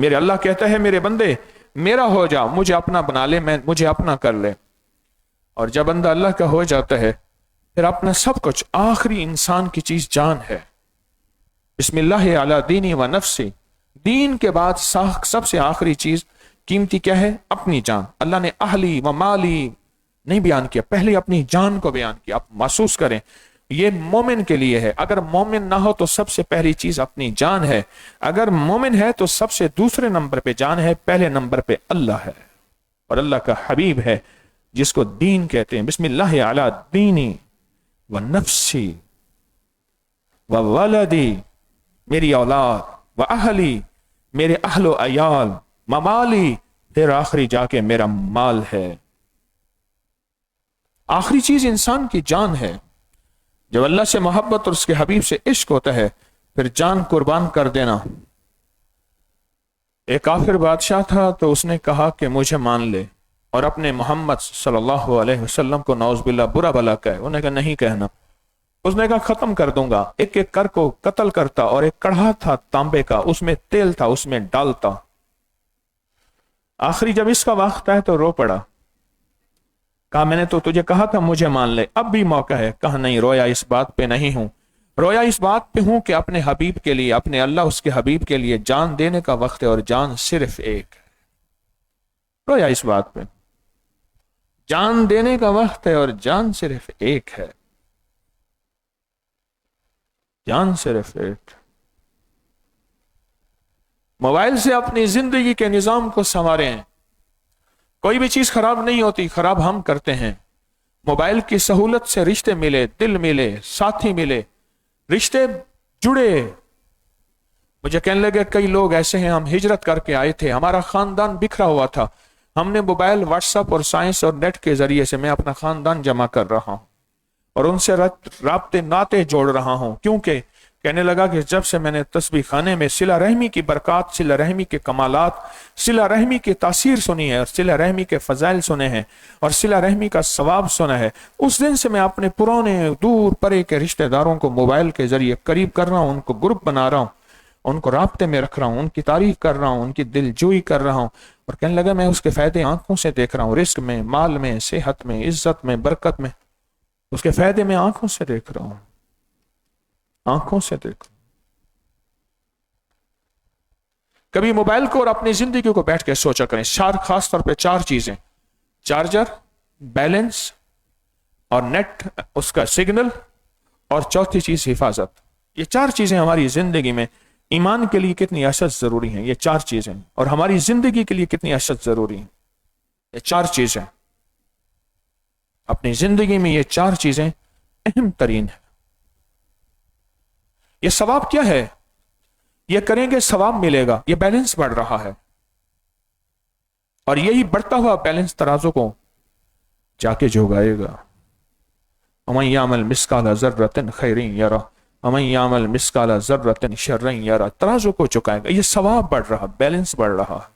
میرے اللہ کہتا ہے میرے بندے میرا ہو جا، مجھے اپنا بنا لے، مجھے اپنا کر لے. اور جب بندہ اللہ کا ہو جاتا ہے پھر اپنا سب کچھ، آخری انسان کی چیز جان ہے. بسم اللہ علی دینی و نفسی، دین کے بعد سب سے آخری چیز قیمتی کیا ہے؟ اپنی جان. اللہ نے اہلی و مالی نہیں بیان کیا، پہلے اپنی جان کو بیان کیا. آپ محسوس کریں یہ مومن کے لیے ہے. اگر مومن نہ ہو تو سب سے پہلی چیز اپنی جان ہے. اگر مومن ہے تو سب سے دوسرے نمبر پہ جان ہے، پہلے نمبر پہ اللہ ہے اور اللہ کا حبیب ہے جس کو دین کہتے ہیں. بسم اللہ علی دینی و نفسی و ولدی، میری اولاد، و اہلی، میرے اہل و عیال، ممالی، پھر آخری جا کے میرا مال ہے. آخری چیز انسان کی جان ہے. جب اللہ سے محبت اور اس کے حبیب سے عشق ہوتا ہے پھر جان قربان کر دینا. ایک کافر بادشاہ تھا تو اس نے کہا کہ مجھے مان لے اور اپنے محمد صلی اللہ علیہ وسلم کو نعوذ باللہ برا بھلا کہے. انہوں نے کہا نہیں کہنا. اس نے کہا ختم کر دوں گا. ایک ایک کر کو قتل کرتا اور ایک کڑھا تھا تانبے کا، اس میں تیل تھا، اس میں ڈالتا. آخری جب اس کا وقت ہے تو رو پڑا. کہا میں نے تو تجھے کہا تھا مجھے مان لے، اب بھی موقع ہے. کہا نہیں، رویا اس بات پہ نہیں ہوں، رویا اس بات پہ ہوں کہ اپنے حبیب کے لیے، اپنے اللہ اس کے حبیب کے لیے جان دینے کا وقت ہے اور جان صرف ایک ہے. رویا اس بات پہ، جان دینے کا وقت ہے اور جان صرف ایک ہے. جان صرف ایک. موبائل سے اپنی زندگی کے نظام کو سنواریں. کوئی بھی چیز خراب نہیں ہوتی، خراب ہم کرتے ہیں. موبائل کی سہولت سے رشتے ملے، دل ملے، ساتھی ملے، رشتے جڑے. مجھے کہنے لگے کئی لوگ ایسے ہیں، ہم ہجرت کر کے آئے تھے، ہمارا خاندان بکھرا ہوا تھا، ہم نے موبائل، واٹس ایپ اور سائنس اور نیٹ کے ذریعے سے میں اپنا خاندان جمع کر رہا ہوں اور ان سے رابطے ناطے جوڑ رہا ہوں. کیونکہ کہنے لگا کہ جب سے میں نے تسبیح خانے میں صلہ رحمی کی برکات، صلہ رحمی کے کمالات، صلہ رحمی کی تاثیر سنی ہے اور صلہ رحمی کے فضائل سنے ہیں اور صلہ رحمی کا ثواب سنا ہے، اس دن سے میں اپنے پرانے دور پرے کے رشتہ داروں کو موبائل کے ذریعے قریب کر رہا ہوں، ان کو گروپ بنا رہا ہوں، ان کو رابطے میں رکھ رہا ہوں، ان کی تعریف کر رہا ہوں، ان کی دل جوئی کر رہا ہوں. اور کہنے لگا میں اس کے فائدے آنکھوں سے دیکھ رہا ہوں، رزق میں، مال میں، صحت میں، عزت میں، برکت میں، اس کے فائدے میں آنکھوں سے دیکھ رہا ہوں، آنکھوں سے دیکھ. کبھی موبائل کو اور اپنی زندگی کو بیٹھ کے سوچا کریں. خاص طور پہ 4 چیزیں: چارجر، بیلنس اور نیٹ، اس کا سگنل، اور چوتھی چیز حفاظت. یہ 4 چیزیں ہماری زندگی میں ایمان کے لیے کتنی اشد ضروری ہیں. یہ 4 چیزیں اور ہماری زندگی کے لیے کتنی اشد ضروری ہیں. یہ 4 چیزیں اپنی زندگی میں، یہ 4 چیزیں اہم ترین ہیں. یہ ثواب کیا ہے؟ یہ کریں گے ثواب ملے گا. یہ بیلنس بڑھ رہا ہے اور یہی بڑھتا ہوا بیلنس ترازو کو جا کے جھگائے گا. وَمَن يَعْمَلْ مِثْقَالَ ذَرَّةٍ خَيْرٍ يَرَهُ وَمَن يَعْمَلْ مِثْقَالَ ذَرَّةٍ شَرًّا يَرَهُ. ترازو کو چکائے گا. یہ ثواب بڑھ رہا، بیلنس بڑھ رہا ہے.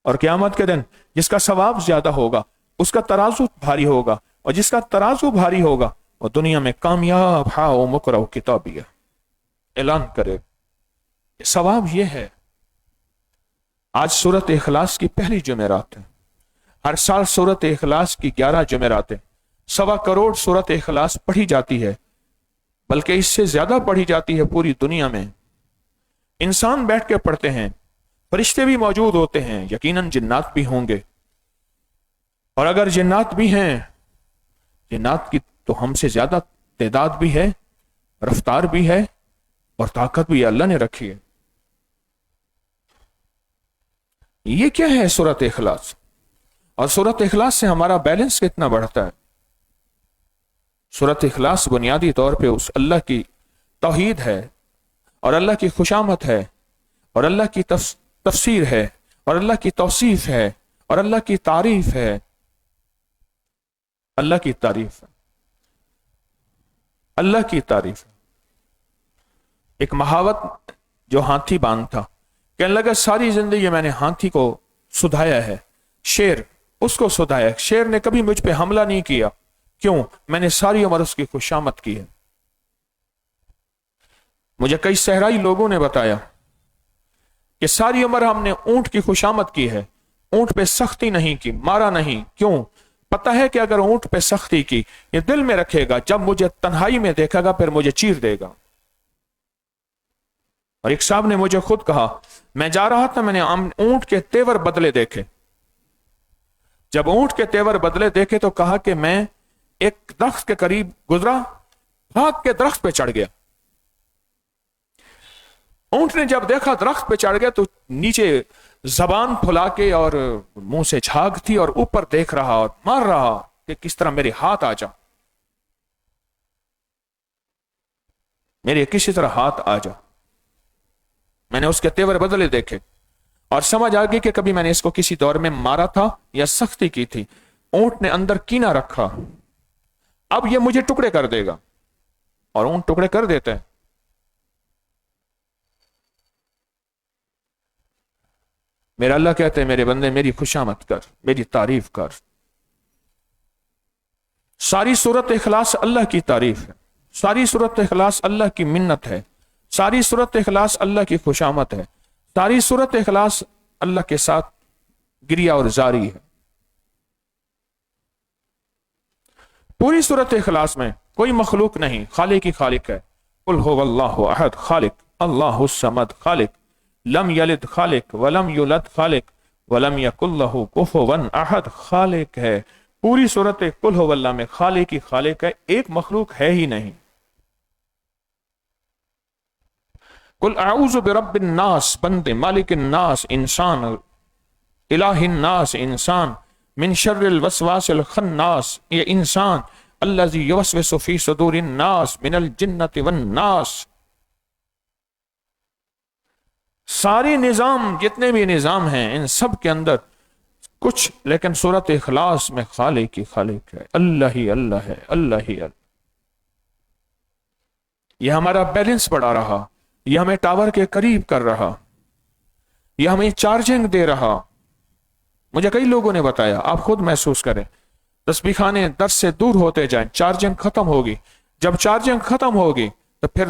اور قیامت کے دن جس کا ثواب زیادہ ہوگا اس کا ترازو بھاری ہوگا، اور جس کا ترازو بھاری ہوگا وہ دنیا میں کامیاب ہا و مکرہ کتابیہ اعلان کرے. ثواب یہ ہے. آج سورت اخلاص کی پہلی جمعرات ہے. ہر سال سورت اخلاص کی 11 جمعرات ہیں. 1.25 کروڑ سورت اخلاص پڑھی جاتی ہے، بلکہ اس سے زیادہ پڑھی جاتی ہے پوری دنیا میں. انسان بیٹھ کے پڑھتے ہیں، فرشتے بھی موجود ہوتے ہیں، یقیناً جنات بھی ہوں گے. اور اگر جنات بھی ہیں، جنات کی تو ہم سے زیادہ تعداد بھی ہے، رفتار بھی ہے اور طاقت بھی اللہ نے رکھی ہے. یہ کیا ہے سورت اخلاص؟ اور سورت اخلاص سے ہمارا بیلنس کتنا بڑھتا ہے؟ سورت اخلاص بنیادی طور پہ اس اللہ کی توحید ہے اور اللہ کی خوشامد ہے اور اللہ کی تفسیر ہے اور اللہ کی توصیف ہے اور اللہ کی تعریف ہے. اللہ کی تعریف ہے، اللہ کی تعریف. ایک محاوت جو ہاتھی باندھ تھا، کہنے لگا ساری زندگی میں نے ہاتھی کو سدھایا ہے، شیر اس کو سدھایا. شیر نے کبھی مجھ پہ حملہ نہیں کیا. کیوں؟ میں نے ساری عمر اس کی خوشامد کی ہے. مجھے کئی صحرائی لوگوں نے بتایا کہ ساری عمر ہم نے اونٹ کی خوشامد کی ہے، اونٹ پہ سختی نہیں کی، مارا نہیں، کیوں؟ پتا ہے کہ اگر اونٹ پہ سختی کی، یہ دل میں رکھے گا، جب مجھے تنہائی میں دیکھے گا پھر مجھے چیر دے گا۔ اور ایک صاحب نے مجھے خود کہا، میں جا رہا تھا، میں نے اونٹ کے تیور بدلے دیکھے، جب اونٹ کے تیور بدلے دیکھے تو کہا کہ میں ایک درخت کے قریب گزرا، بھاگ کے درخت پہ چڑھ گیا۔ اونٹ نے جب دیکھا درخت پہ چڑھ گیا تو نیچے زبان پھلا کے اور منہ سے جھاگ تھی اور اوپر دیکھ رہا اور مار رہا کہ کس طرح میرے ہاتھ آ جا، میرے کسی طرح ہاتھ آ جا۔ میں نے اس کے تیور بدلے دیکھے اور سمجھ آ گئی کہ کبھی میں نے اس کو کسی دور میں مارا تھا یا سختی کی تھی۔ اونٹ نے اندر کینہ رکھا، اب یہ مجھے ٹکڑے کر دے گا، اور اونٹ ٹکڑے کر دیتے ہیں۔ میرا اللہ کہتے ہیں میرے بندے میری خوشامد کر، میری تعریف کر۔ ساری صورت اخلاص اللہ کی تعریف ہے، ساری صورت اخلاص اللہ کی منت ہے، ساری صورت اخلاص اللہ کی خوشامد ہے، ساری صورت اخلاص اللہ کے ساتھ گریہ اور زاری ہے۔ پوری صورت اخلاص میں کوئی مخلوق نہیں، خالق ہی خالق ہے۔ قل هو اللہ احد، خالق، اللہ الصمد، خالق، لم یلد، خالق، ولم یولد، خالق، ولم یکن لہ کفوا احد، خالق ہے۔ پوری صورت قل هو اللہ میں خالق ہی خالق ہے، ایک مخلوق ہے ہی نہیں۔ قل اعوذ برب الناس، بندے، مالک الناس انسان، الہ الناس انسان، من شر الوسواس الخناس یہ انسان، الذی یوسوس فی صدور الناس من الجنۃ والناس۔ سارے نظام جتنے بھی نظام ہیں ان سب کے اندر کچھ، لیکن صورت اخلاص میں خالق ہی خالق ہے، اللہ ہی اللہ ہے، اللہ ہی اللہ۔ یہ ہمارا بیلنس بڑھا رہا، یہ ہمیں ٹاور کے قریب کر رہا، یہ ہمیں چارجنگ دے رہا۔ مجھے کئی لوگوں نے بتایا، آپ خود محسوس کریں، تسبیح خانے درس سے دور ہوتے جائیں، چارجنگ ختم ہوگی، جب چارجنگ ختم ہوگی تو پھر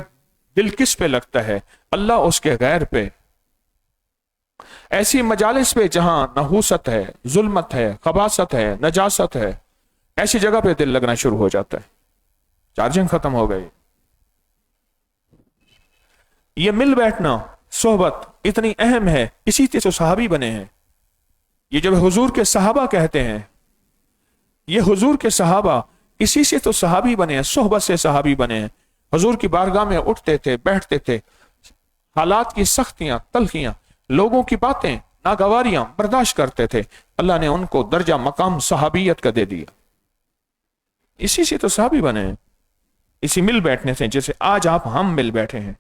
دل کس پہ لگتا ہے؟ اللہ اس کے غیر پہ۔ ایسی مجالس پہ جہاں نحوست ہے، ظلمت ہے، خباثت ہے، نجاست ہے، ایسی جگہ پہ دل لگنا شروع ہو جاتا ہے، چارجنگ ختم ہو گئی۔ یہ مل بیٹھنا، صحبت اتنی اہم ہے، اسی سے تو صحابی بنے ہیں۔ یہ جب حضور کے صحابہ کہتے ہیں، یہ حضور کے صحابہ اسی سے تو صحابی بنے ہیں، صحبت سے صحابی بنے ہیں۔ حضور کی بارگاہ میں اٹھتے تھے، بیٹھتے تھے، حالات کی سختیاں، تلخیاں، لوگوں کی باتیں، ناگواریاں برداشت کرتے تھے، اللہ نے ان کو درجہ مقام صحابیت کا دے دیا۔ اسی سے تو صحابی بنے ہیں، اسی مل بیٹھنے سے، جیسے آج آپ ہم مل بیٹھے ہیں۔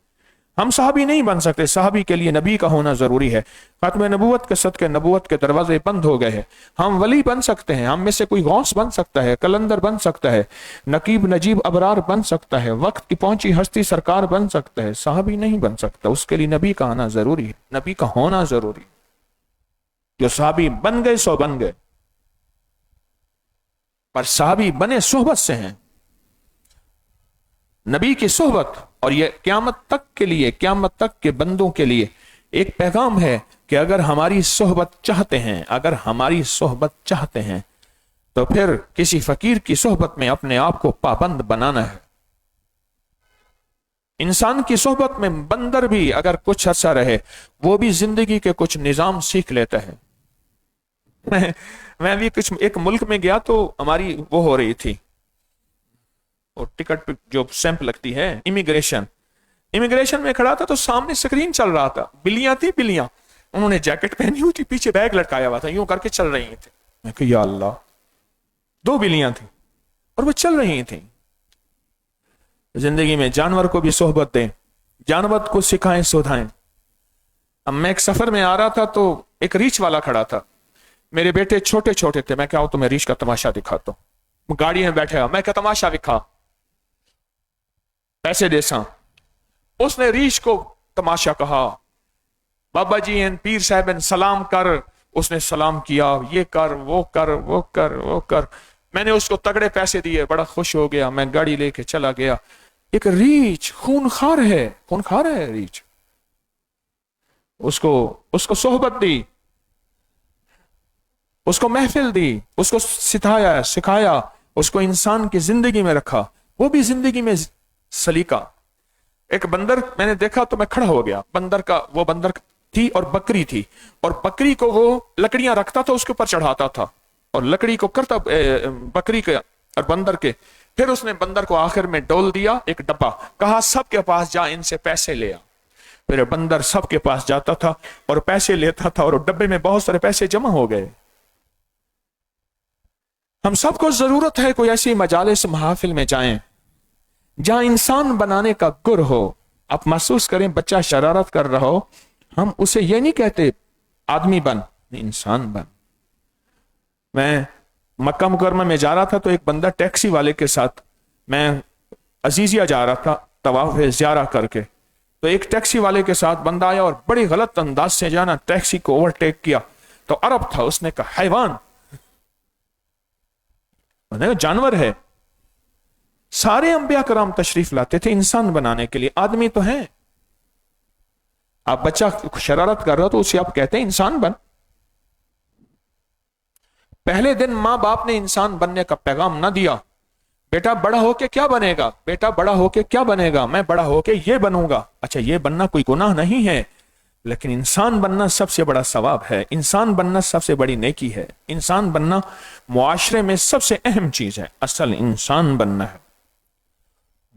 ہم صحابی نہیں بن سکتے، صحابی کے لیے نبی کا ہونا ضروری ہے۔ ختم نبوت کے صدقے نبوت کے دروازے بند ہو گئے ہیں۔ ہم ولی بن سکتے ہیں، ہم میں سے کوئی غوث بن سکتا ہے، کلندر بن سکتا ہے، نقیب نجیب ابرار بن سکتا ہے، وقت کی پہنچی ہستی سرکار بن سکتا ہے، صحابی نہیں بن سکتا۔ اس کے لیے نبی کا آنا ضروری ہے، نبی کا ہونا ضروری ہے۔ جو صحابی بن گئے سو بن گئے، پر صحابی بنے صحبت سے ہیں، نبی کی صحبت۔ اور یہ قیامت تک کے لیے، قیامت تک کے بندوں کے لیے ایک پیغام ہے کہ اگر ہماری صحبت چاہتے ہیں، اگر ہماری صحبت چاہتے ہیں تو پھر کسی فقیر کی صحبت میں اپنے آپ کو پابند بنانا ہے۔ انسان کی صحبت میں بندر بھی اگر کچھ عرصہ رہے، وہ بھی زندگی کے کچھ نظام سیکھ لیتا ہے۔ میں بھی کچھ ایک ملک میں گیا تو ہماری وہ ہو رہی تھی، اور ٹکٹ پہ جو سیمپ لگتی ہے، امیگریشن میں کھڑا تھا تو سامنے سکرین چل رہا تھا، بلیاں تھی، بلیاں، انہوں نے جیکٹ پہنی ہوئی تھی، پیچھے بیگ لٹکایا ہوا تھا، یوں کر کے چل رہی تھی۔ میں کہ یا اللہ، 2 بلیاں تھیں اور وہ چل رہی تھیں۔ زندگی میں جانور کو بھی صحبت دیں، جانور کو سکھائیں، سودھائیں۔ اب میں ایک سفر میں آ رہا تھا تو ایک ریچھ والا کھڑا تھا، میرے بیٹے چھوٹے چھوٹے تھے، میں کہا تمہیں ریچھ کا تماشا دکھاتا ہوں۔ گاڑی میں بیٹھے گا، میں کہا تماشا دکھا، پیسے دے ساں۔ اس نے ریچھ کو تماشا کہا، بابا جی پیر صاحب سلام کر، اس نے سلام کیا، یہ کر، وہ کر، وہ کر، وہ کر۔ میں نے اس کو تگڑے پیسے دیے، بڑا خوش ہو گیا، میں گاڑی لے کے چلا گیا۔ ایک ریچھ خونخوار ہے، خونخوار ہے ریچھ، اس کو صحبت دی، اس کو محفل دی، اس کو سکھایا، اس کو انسان کی زندگی میں رکھا، وہ بھی زندگی میں سلیقہ۔ ایک بندر میں نے دیکھا تو میں کھڑا ہو گیا، وہ بندر تھی اور بکری تھی، اور بکری کو وہ لکڑیاں رکھتا تھا، اس کے اوپر چڑھاتا تھا اور لکڑی کو کرتا بکری کے اور بندر کے، پھر اس نے بندر کو آخر میں ڈول دیا ایک ڈبہ، کہا سب کے پاس جا، ان سے پیسے لے آ۔ پھر بندر سب کے پاس جاتا تھا اور پیسے لیتا تھا، اور ڈبے میں بہت سارے پیسے جمع ہو گئے۔ ہم سب کو ضرورت ہے کوئی ایسی مجالس محافل میں جائیں جہاں انسان بنانے کا گر ہو۔ آپ محسوس کریں بچہ شرارت کر رہا ہو، ہم اسے یہ نہیں کہتے آدمی بن، انسان بن۔ میں مکہ مکرمہ میں جا رہا تھا تو ایک بندہ ٹیکسی والے کے ساتھ، میں عزیزیہ جا رہا تھا طواف زیارہ کر کے، تو ایک ٹیکسی والے کے ساتھ بندہ آیا اور بڑی غلط انداز سے جانا ٹیکسی کو اوورٹیک کیا، تو عرب تھا، اس نے کہا حیوان، جانور ہے۔ سارے انبیاء کرام تشریف لاتے تھے انسان بنانے کے لیے، آدمی تو ہیں۔ آپ بچہ شرارت کر رہا تو اسے آپ کہتے ہیں انسان بن۔ پہلے دن ماں باپ نے انسان بننے کا پیغام نہ دیا، بیٹا بڑا ہو کے کیا بنے گا، بیٹا بڑا ہو کے کیا بنے گا، میں بڑا ہو کے یہ بنوں گا۔ اچھا یہ بننا کوئی گناہ نہیں ہے، لیکن انسان بننا سب سے بڑا ثواب ہے، انسان بننا سب سے بڑی نیکی ہے، انسان بننا معاشرے میں سب سے اہم چیز ہے۔ اصل انسان بننا ہے،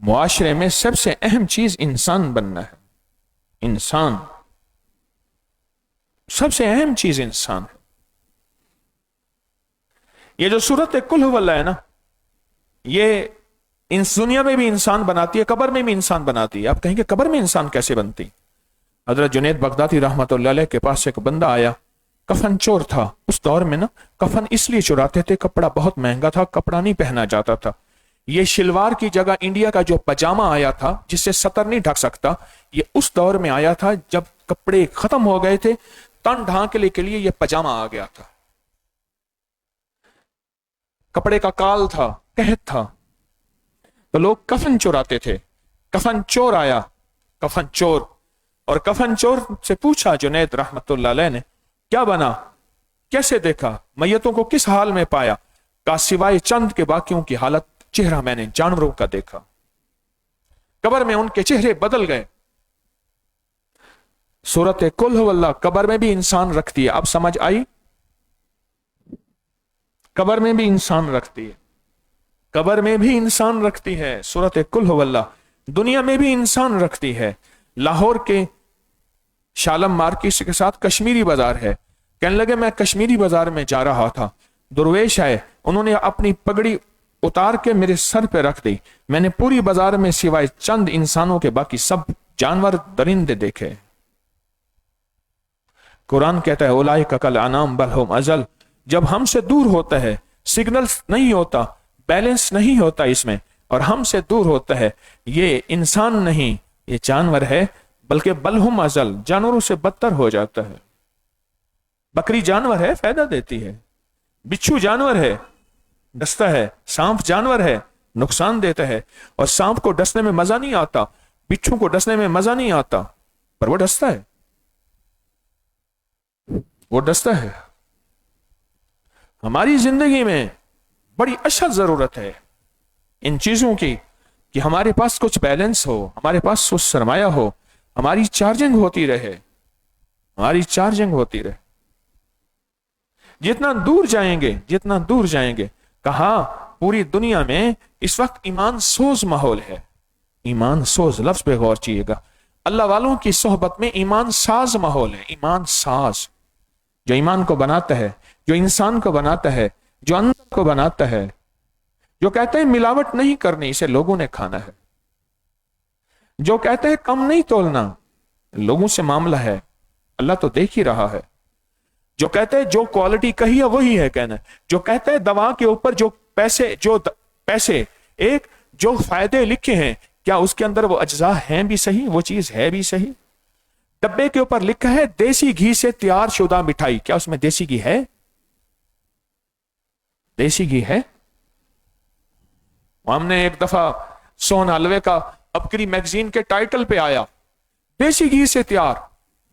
معاشرے میں سب سے اہم چیز انسان بننا ہے۔ انسان سب سے اہم چیز انسان ہے۔ یہ جو سورت کل هو اللہ ہے نا، یہ اس دنیا میں بھی انسان بناتی ہے، قبر میں بھی انسان بناتی ہے۔ آپ کہیں گے قبر میں انسان کیسے بنتی؟ حضرت جنید بغدادی رحمت اللہ علیہ کے پاس ایک بندہ آیا، کفن چور تھا۔ اس دور میں نا کفن اس لیے چراتے تھے، کپڑا بہت مہنگا تھا، کپڑا نہیں پہنا جاتا تھا۔ یہ شلوار کی جگہ انڈیا کا جو پجامہ آیا تھا جس سے سطر نہیں ڈھک سکتا، یہ اس دور میں آیا تھا جب کپڑے ختم ہو گئے تھے، تن ڈھانکنے کے لیے یہ پجامہ آ گیا تھا۔ کپڑے کا کال تھا، قحط تھا، تو لوگ کفن چراتے تھے۔ کفن چور آیا، کفن چور، اور کفن چور سے پوچھا جنید رحمت اللہ علیہ نے کیا بنا، کیسے دیکھا، میتوں کو کس حال میں پایا؟ کا سوائے چند کے باقیوں کی حالت، چہرہ میں نے جانوروں کا دیکھا۔ قبر میں ان کے چہرے بدل گئے۔ سورت کل هو اللہ قبر میں بھی انسان رکھتی ہے۔ اب سمجھ آئی؟ قبر میں بھی انسان رکھتی ہے، قبر میں بھی انسان رکھتی ہے۔ سورت کل هو اللہ دنیا میں بھی انسان رکھتی ہے۔ لاہور کے شالم مارکیٹ کے ساتھ کشمیری بازار ہے، کہنے لگے میں کشمیری بازار میں جا رہا تھا، درویش آئے، انہوں نے اپنی پگڑی اتار کے میرے سر پہ رکھ دی، میں نے پوری بازار میں سوائے چند انسانوں کے باقی سب جانور درندے دیکھے۔ قرآن کہتا ہے اولئک کالانعام بل ھم اضل۔ جب ہم سے دور ہوتا ہے، سگنلز نہیں ہوتا، بیلنس نہیں ہوتا اس میں، اور ہم سے دور ہوتا ہے، یہ انسان نہیں، یہ جانور ہے، بلکہ بل ھم اضل، جانوروں سے بدتر ہو جاتا ہے۔ بکری جانور ہے، فائدہ دیتی ہے، بچھو جانور ہے، ڈستا ہے، سانپ جانور ہے، نقصان دیتا ہے، اور سانپ کو ڈسنے میں مزہ نہیں آتا، بچھو کو ڈسنے میں مزہ نہیں آتا، پر وہ ڈستا ہے، وہ ڈستا ہے۔ ہماری زندگی میں بڑی اشد ضرورت ہے ان چیزوں کی کہ ہمارے پاس کچھ بیلنس ہو، ہمارے پاس کچھ سرمایہ ہو، ہماری چارجنگ ہوتی رہے، ہماری چارجنگ ہوتی رہے۔ جتنا دور جائیں گے، جتنا دور جائیں گے، کہا پوری دنیا میں اس وقت ایمان سوز ماحول ہے۔ ایمان سوز لفظ پہ غور کیجیے گا، اللہ والوں کی صحبت میں ایمان ساز ماحول ہے۔ ایمان ساز جو ایمان کو بناتا ہے، جو انسان کو بناتا ہے، جو اندر کو بناتا ہے، جو کہتے ہیں ملاوٹ نہیں کرنی، اسے لوگوں نے کھانا ہے، جو کہتے ہیں کم نہیں تولنا، لوگوں سے معاملہ ہے، اللہ تو دیکھ ہی رہا ہے۔ جو کہتے ہیں جو کوالٹی کہی ہے وہی ہے کہنا، جو کہتے ہیں دوا کے اوپر جو پیسے ایک جو فائدے لکھے ہیں، کیا اس کے اندر وہ اجزاء ہیں بھی صحیح، وہ چیز ہے بھی صحیح؟ ڈبے کے اوپر لکھا ہے دیسی گھی سے تیار شدہ مٹھائی، کیا اس میں دیسی گھی ہے؟ دیسی گھی ہے؟ ہم نے ایک دفعہ سون حلوے کا ابکری میگزین کے ٹائٹل پہ آیا دیسی گھی سے تیار،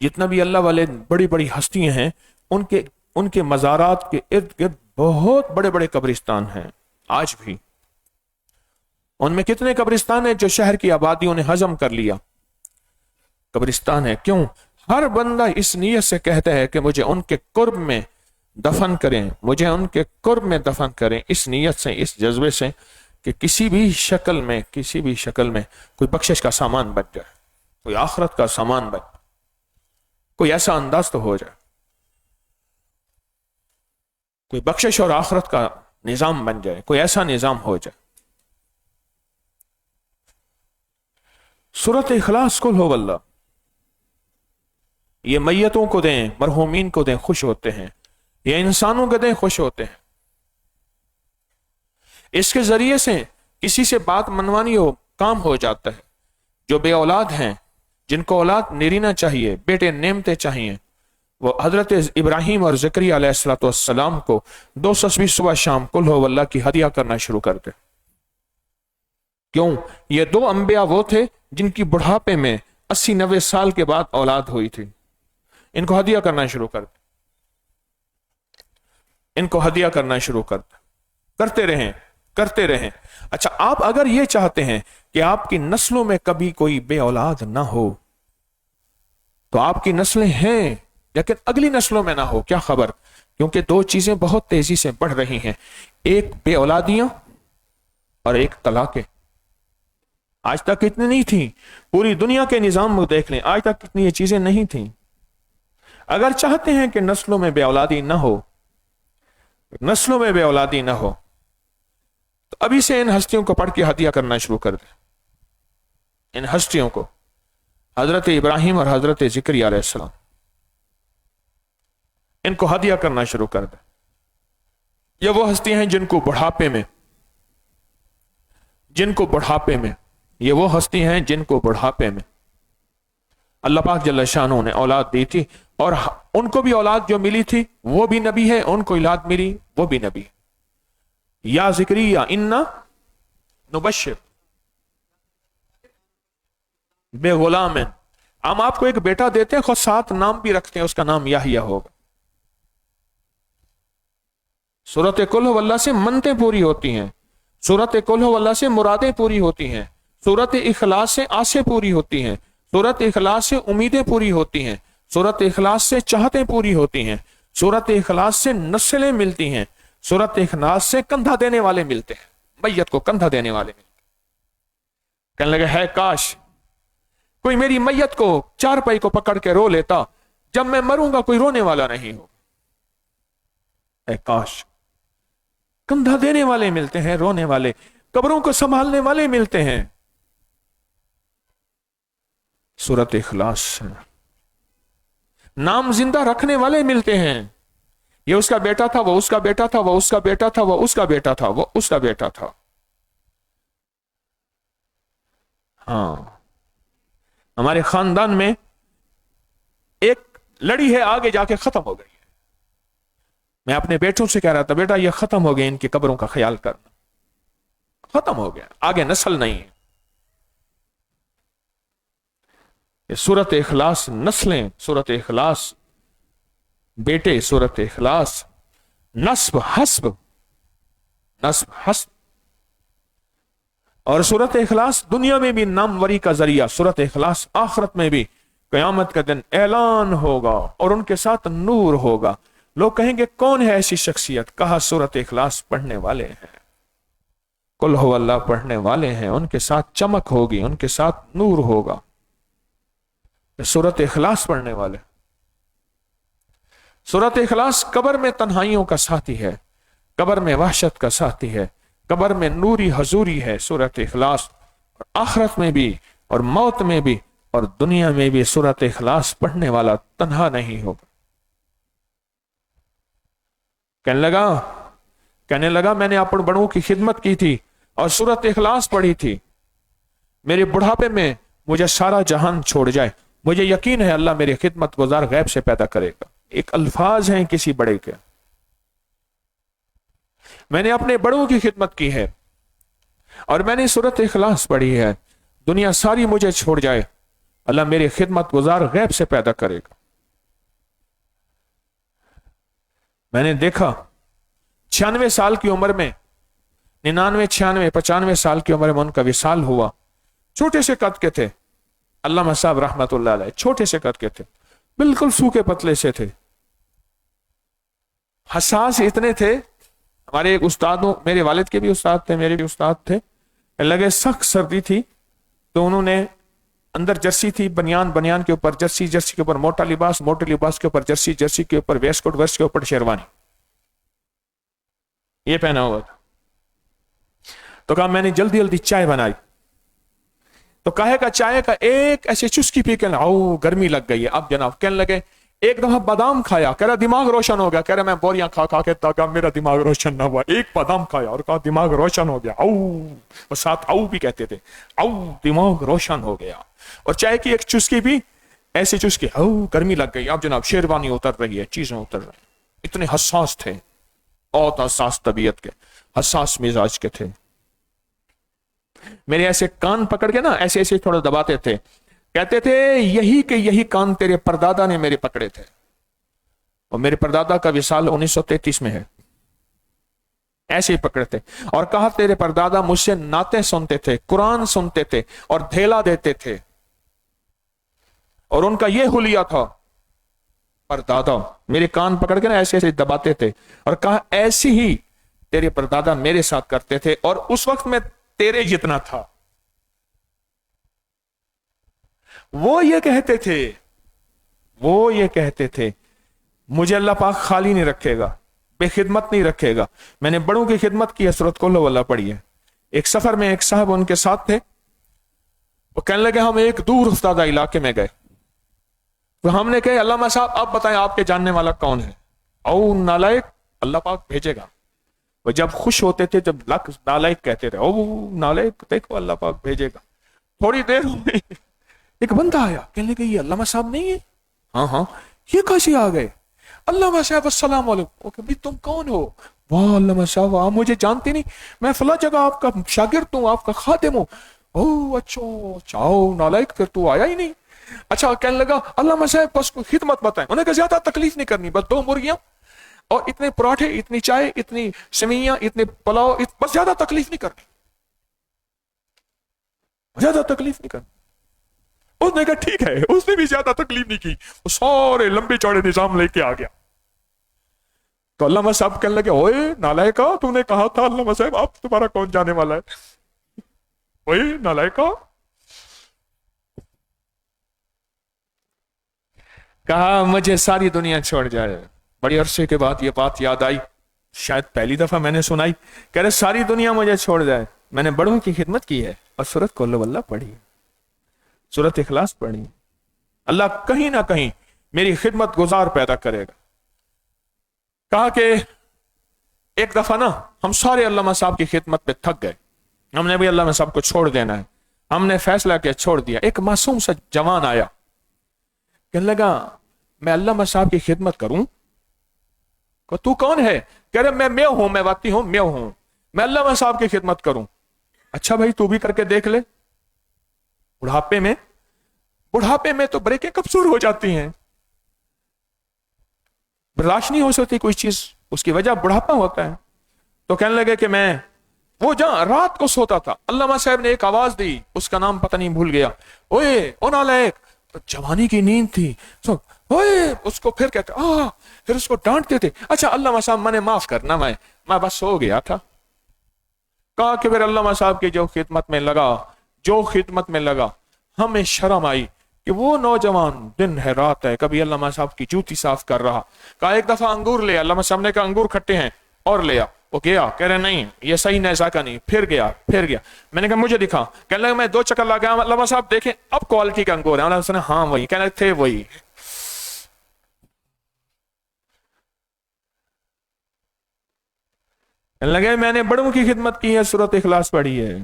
جتنا بھی اللہ والے بڑی بڑی ہستیاں ہیں ان کے مزارات کے ارد گرد بہت بڑے بڑے قبرستان ہیں آج بھی. ان میں کتنے قبرستان ہیں جو شہر کی آبادیوں نے ہضم کر لیا. قبرستان ہے کیوں؟ ہر بندہ اس نیت سے کہتا ہے کہ مجھے ان کے قرب میں دفن کریں، مجھے ان کے قرب میں دفن کریں، اس نیت سے، اس جذبے سے کہ کسی بھی شکل میں کوئی بخشش کا سامان بن جائے، کوئی آخرت کا سامان بن جائے، کوئی ایسا انداز تو ہو جائے، کوئی بخشش اور آخرت کا نظام بن جائے، کوئی ایسا نظام ہو جائے. سورۃ اخلاص قل ہو اللہ، یہ میتوں کو دیں، مرحومین کو دیں، خوش ہوتے ہیں. یہ انسانوں کو دیں، خوش ہوتے ہیں. اس کے ذریعے سے کسی سے بات منوانی ہو کام ہو جاتا ہے. جو بے اولاد ہیں، جن کو اولاد نرینہ چاہیے، بیٹے نعمتیں چاہیے، وہ حضرت ابراہیم اور زکریا علیہ السلام کو 2 تسبیح صبح شام قل ہو اللہ کی ہدیہ کرنا شروع کر دے. کیوں؟ یہ 2 انبیاء وہ تھے جن کی بڑھاپے میں 80-90 سال کے بعد اولاد ہوئی تھی. ان کو ہدیہ کرنا شروع کر دے، ان کو ہدیہ کرنا شروع کر دے. کرتے رہیں. اچھا، آپ اگر یہ چاہتے ہیں کہ آپ کی نسلوں میں کبھی کوئی بے اولاد نہ ہو، تو آپ کی نسلیں ہیں لیکن اگلی نسلوں میں نہ ہو. کیا خبر؟ کیونکہ 2 چیزیں بہت تیزی سے بڑھ رہی ہیں، ایک بے اولادیاں اور ایک طلاقیں. آج تک اتنی نہیں تھیں، پوری دنیا کے نظام میں دیکھ لیں، آج تک اتنی یہ چیزیں نہیں تھیں. اگر چاہتے ہیں کہ نسلوں میں بے اولادی نہ ہو، تو ابھی سے ان ہستیوں کو پڑھ کے ہدیہ کرنا شروع کر دیں. ان ہستیوں کو، حضرت ابراہیم اور حضرت زکریا علیہ السلام، ان کو ہدیہ کرنا شروع کر دیں. یہ وہ ہستیاں ہیں جن کو بڑھاپے میں اللہ پاک جل شانہ نے اولاد دی تھی، اور ان کو بھی اولاد جو ملی تھی وہ بھی نبی ہے، ان کو اولاد ملی وہ بھی نبی ہے. یا زکریا انا نبشر بے غلام، ہم آپ کو ایک بیٹا دیتے ہیں، خود 7 نام بھی رکھتے ہیں، اس کا نام یحییٰ ہوگا. سورۃ قل ہو اللہ سے منتیں پوری ہوتی ہیں، سورۃ قل ہو اللہ سے مرادیں پوری ہوتی ہیں، سورۃ اخلاص سے آسیں پوری ہوتی ہیں، سورۃ اخلاص سے امیدیں پوری ہوتی ہیں، سورۃ اخلاص سے چاہتیں پوری ہوتی ہیں، سورۃ اخلاص سے نسلیں ملتی ہیں، سورۃ اخلاص سے کندھا دینے والے ملتے ہیں، میت کو کندھا دینے والے ملتے ہیں. کہنے لگے ہے کاش کوئی میری میت کو 4 پائی کو پکڑ کے رو لیتا، جب میں مروں گا کوئی رونے والا نہیں ہو. اے کاش کندھا دینے والے ملتے ہیں، رونے والے، قبروں کو سنبھالنے والے ملتے ہیں. سورۃ اخلاص، نام زندہ رکھنے والے ملتے ہیں. یہ اس کا بیٹا تھا، وہ اس کا بیٹا تھا، وہ اس کا بیٹا تھا، وہ اس کا بیٹا تھا، وہ اس کا بیٹا تھا. ہاں، ہمارے خاندان میں ایک لڑی ہے، آگے جا کے ختم ہو گئی ہے. میں اپنے بیٹوں سے کہہ رہا تھا بیٹا یہ ختم ہو گئے، ان کی قبروں کا خیال کرنا، ختم ہو گیا، آگے نسل نہیں ہے. یہ سورۃ اخلاص نسلیں، سورۃ اخلاص بیٹے، سورۃ اخلاص نسب حسب، اور سورۃ اخلاص دنیا میں بھی ناموری کا ذریعہ، سورۃ اخلاص آخرت میں بھی قیامت کا دن اعلان ہوگا اور ان کے ساتھ نور ہوگا. لوگ کہیں گے کون ہے ایسی شخصیت؟ کہا سورۃ اخلاص پڑھنے والے ہیں، قل ہو اللہ پڑھنے والے ہیں، ان کے ساتھ چمک ہوگی، ان کے ساتھ نور ہوگا. سورۃ اخلاص پڑھنے والے. سورۃ اخلاص قبر میں تنہائیوں کا ساتھی ہے، قبر میں وحشت کا ساتھی ہے، قبر میں نوری حضوری ہے. سورۃ اخلاص آخرت میں بھی اور موت میں بھی اور دنیا میں بھی سورۃ اخلاص پڑھنے والا تنہا نہیں ہوگا. کہنے لگا میں نے اپنے بڑوں کی خدمت کی تھی اور سورۃ اخلاص پڑھی تھی، میرے بڑھاپے میں مجھے سارا جہان چھوڑ جائے، مجھے یقین ہے اللہ میری خدمت گزار غیب سے پیدا کرے گا. ایک الفاظ ہیں کسی بڑے کے. میں نے اپنے بڑوں کی خدمت کی ہے اور میں نے سورۃ اخلاص پڑھی ہے، دنیا ساری مجھے چھوڑ جائے، اللہ میری خدمت گزار غیب سے پیدا کرے گا. میں نے دیکھا 96 سال کی عمر میں، 99 96 95 سال کی عمر میں ان کا وصال ہوا. چھوٹے سے قد کے تھے علامہ صاحب رحمت اللہ علیہ، چھوٹے سے قد کے تھے، بالکل سوکھے پتلے سے تھے، حساس اتنے تھے. ہمارے ایک استادوں، میرے والد کے بھی استاد تھے، میرے بھی استاد تھے، لگے سخت سردی تھی تو انہوں نے اندر جرسی تھی، بنیان کے اوپر جرسی، جرسی کے اوپر موٹا لباس، موٹے لباس کے اوپر جرسی، جرسی کے اوپر ویسٹ کوٹ، ویسٹ کے اوپر شیروانی، یہ پہنا ہوا تھا. تو کہا میں نے جلدی جلدی چائے بنائی، تو کہے کا چائے کا ایک ایسے چسکی پی کے گرمی لگ گئی ہے. اب جناب کہنے لگے ایک دفعہ بادام کھایا، کہہ رہا دماغ روشن ہو گیا. کہہ رہا میں بوریاں کھا کھا کے تاکہ میرا دماغ روشن نہ ہوا. ایک بادام کھایا اور کہا دماغ روشن ہو گیا. وہ ساتھ بھی کہتے تھے، دماغ روشن ہو گیا. اور چائے کی ایک چسکی بھی ایسے چسکی، گرمی لگ گئی. اب جناب شیروانی اتر رہی ہے، چیزیں اتر رہی ہیں. اتنے حساس تھے، بہت حساس طبیعت کے، حساس مزاج کے تھے. میرے ایسے کان پکڑ کے نا ایسے ایسے تھوڑا دباتے تھے، کہتے تھے یہی کان تیرے پردادا نے میرے پکڑے تھے. اور میرے پردادا کا وصال 1933 میں ہے. ایسے ہی پکڑے تھے اور کہا تیرے پردادا مجھ سے نعتیں سنتے تھے، قرآن سنتے تھے اور دھیلا دیتے تھے، اور ان کا یہ حلیہ تھا. پردادا میرے کان پکڑ کے نا ایسے ایسے دباتے تھے اور کہا ایسی ہی تیرے پردادا میرے ساتھ کرتے تھے، اور اس وقت میں تیرے جتنا تھا. وہ یہ کہتے تھے مجھے اللہ پاک خالی نہیں رکھے گا، بے خدمت نہیں رکھے گا. میں نے بڑوں کی خدمت کی ہے، سورۃ قل ہو اللہ پڑھی ہے. ایک سفر میں ایک صاحب ان کے ساتھ تھے، وہ کہنے لگے ہم ایک دور افتادہ علاقے میں گئے. تو ہم نے کہا علامہ صاحب آپ بتائیں آپ کے جاننے والا کون ہے؟ او نالائق اللہ پاک بھیجے گا. وہ جب خوش ہوتے تھے، جب نالائق کہتے تھے، او نالائق دیکھو اللہ پاک بھیجے گا. تھوڑی دیر ہوئی ایک بندہ آیا، کہنے لگے یہ علامہ صاحب نہیں ہے؟ ہاں یہ کیسے آ گئے؟ علامہ صاحب السلام علیکم. کہ تم کون ہو؟ واہ علامہ صاحب آپ مجھے جانتے نہیں، میں فلاں جگہ آپ کا شاگرد ہوں، آپ کا خادم ہوں. او اچھا چاؤ نالائق پھر تو آیا ہی نہیں. اچھا کہنے لگا علامہ صاحب بس کو خدمت بتائیں. انہوں نے کہا زیادہ تکلیف نہیں کرنی، بس 2 مرغیاں اور اتنے پراٹھے، اتنی چائے، اتنی سویاں، اتنے پلاؤ، بس زیادہ تکلیف نہیں کرنی، زیادہ تکلیف نہیں کرنی. اس نے کہا ٹھیک ہے. اس نے بھی زیادہ تکلیف نہیں کی، وہ سارے لمبے چوڑے نظام لے کے آ گیا. تو علامہ صاحب کہنے لگے اوئے نالائکا تو نے کہا تھا علامہ صاحب آپ تمہارا کون جانے والا ہے؟ اوئے نالائکا. کہا مجھے ساری دنیا چھوڑ جائے. بڑی عرصے کے بعد یہ بات یاد آئی، شاید پہلی دفعہ میں نے سنائی. کہہ رہے ساری دنیا مجھے چھوڑ جائے، میں نے بڑوں کی خدمت کی ہے اور سورۃ قل ہو اللہ پڑھی، سورۃ اخلاص پڑھی. اللہ کہیں نہ کہیں میری خدمت گزار پیدا کرے گا. کہا کہ ایک دفعہ نا ہم سارے علامہ صاحب کی خدمت پہ تھک گئے، ہم نے بھی علامہ صاحب کو چھوڑ دینا ہے. ہم نے فیصلہ کیا چھوڑ دیا. ایک معصوم سا جوان آیا، کہنے لگا میں علامہ صاحب کی خدمت کروں. کہ تو کون ہے؟ کہہ رہے میں میو ہوں، میں واتی ہوں، میو ہوں، میں علامہ صاحب کی خدمت کروں. اچھا بھائی تو بھی کر کے دیکھ لے. بڑھاپے میں تو بریکیں کمزور ہو جاتی ہیں، برداشت نہیں ہو سکتی کوئی چیز، اس کی وجہ بڑھاپا ہوتا ہے. تو کہنے لگے کہ میں وہ جہاں رات کو سوتا تھا، علامہ صاحب نے ایک آواز دی، اس کا نام پتہ نہیں بھول گیا، اوئے او نالائق. تو جوانی کی نیند تھی، اوئے اس کو پھر کہتے پھر اس کو ڈانٹتے تھے. اچھا علامہ صاحب میں نے معاف کرنا، میں بس سو گیا تھا. کہا کہ پھر علامہ صاحب کی جو خدمت میں لگا ہمیں شرم آئی کہ وہ نوجوان دن ہے رات ہے کبھی علامہ صاحب کی جوتی صاف کر رہا. کہا ایک دفعہ انگور لے، علامہ صاحب نے کہا انگور کھٹے ہیں اور لیا. وہ گیا، کہہ رہے نہیں یہ صحیح نہیں، ذائقہ نہیں. پھر گیا. میں نے کہا مجھے دکھا. کہنے لگا میں 2 چکر لگا، علامہ صاحب دیکھیں اب کوالٹی کا انگور ہے. علامہ صاحب نے ہاں وہی، کہنے لگے تھے وہی. کہنے لگے میں نے بڑوں کی خدمت کی ہے، سورۃ اخلاص پڑھی ہے.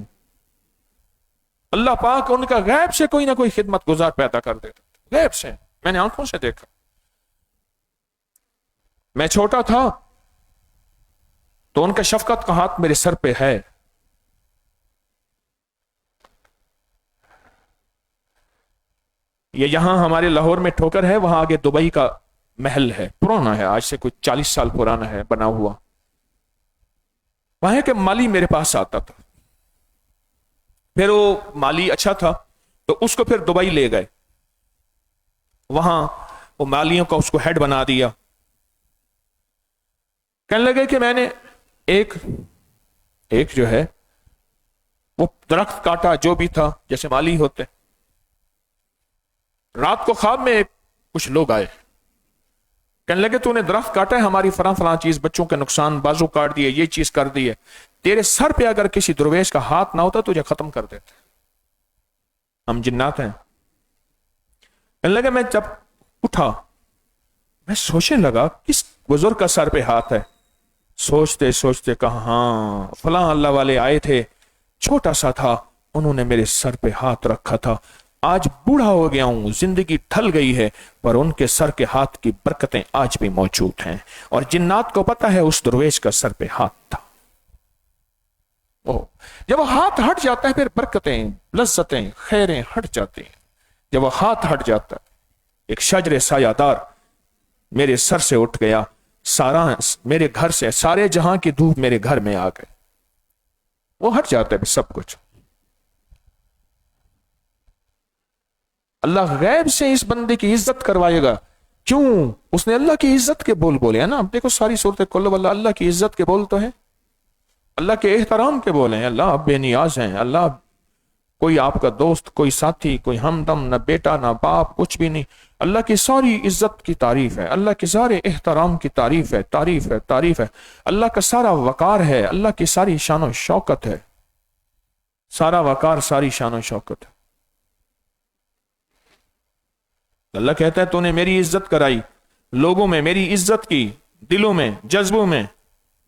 اللہ پاک ان کا غیب سے کوئی نہ کوئی خدمت گزار پیدا کر دیتا، غیب سے. میں نے آنکھوں سے دیکھا. میں چھوٹا تھا تو ان کا شفقت کا ہاتھ میرے سر پہ ہے. یہ یہاں ہمارے لاہور میں ٹھوکر ہے، وہاں آگے دبئی کا محل ہے، پرانا ہے، آج سے کچھ 40 سال پرانا ہے بنا ہوا. وہاں کے مالی میرے پاس آتا تھا، پھر وہ مالی اچھا تھا تو اس کو پھر دبئی لے گئے، وہاں وہ مالیوں کا اس کو ہیڈ بنا دیا. کہنے لگے کہ میں نے ایک جو ہے وہ درخت کاٹا، جو بھی تھا جیسے مالی ہوتے. رات کو خواب میں کچھ لوگ آئے، کہنے لگے تو نے درخت کاٹا ہے، ہماری فلاں چیز، بچوں کے نقصان، بازو کاٹ دیے، یہ چیز کر دی ہے، تیرے سر پہ اگر کسی درویش کا ہاتھ نہ ہوتا تجھے ختم کر دیتے. ہم جنات ہیں. کہنے لگے میں جب اٹھا میں سوچنے لگا کس بزرگ کا سر پہ ہاتھ ہے. سوچتے سوچتے کہا ہاں فلاں اللہ والے آئے تھے، چھوٹا سا تھا، انہوں نے میرے سر پہ ہاتھ رکھا تھا. آج بوڑھا ہو گیا ہوں، زندگی ڈھل گئی ہے، پر ان کے سر کے ہاتھ کی برکتیں آج بھی موجود ہیں. اور جنات کو پتا ہے اس درویش کا سر پہ ہاتھ تھا. جب وہ ہاتھ ہٹ جاتا ہے پھر برکتیں، لذتیں، خیریں ہٹ جاتی ہیں. جب وہ ہاتھ ہٹ جاتا ہے، ایک شجر سایہ دار میرے سر سے اٹھ گیا، سارا میرے گھر سے، سارے جہاں کی دھوپ میرے گھر میں آ گئے. وہ ہٹ جاتا ہے سب کچھ. اللہ غیب سے اس بندے کی عزت کروائے گا. کیوں؟ اس نے اللہ کی عزت کے بول بولے ہیں نا. اب دیکھو ساری صورت کل واللہ اللہ کی عزت کے بول تو ہیں، اللہ کے احترام کے بول ہیں. اللہ آپ بے نیاز ہیں، اللہ کوئی آپ کا دوست، کوئی ساتھی، کوئی ہمدم، نہ بیٹا نہ باپ، کچھ بھی نہیں. اللہ کی ساری عزت کی تعریف ہے، اللہ کے سارے احترام کی تعریف ہے، تعریف ہے، تعریف ہے. اللہ کا سارا وقار ہے، اللہ کی ساری شان و شوکت ہے، سارا وقار، ساری شان و شوکت ہے. اللہ کہتا ہے تو نے میری عزت کرائی، لوگوں میں میری عزت کی، دلوں میں، جذبوں میں،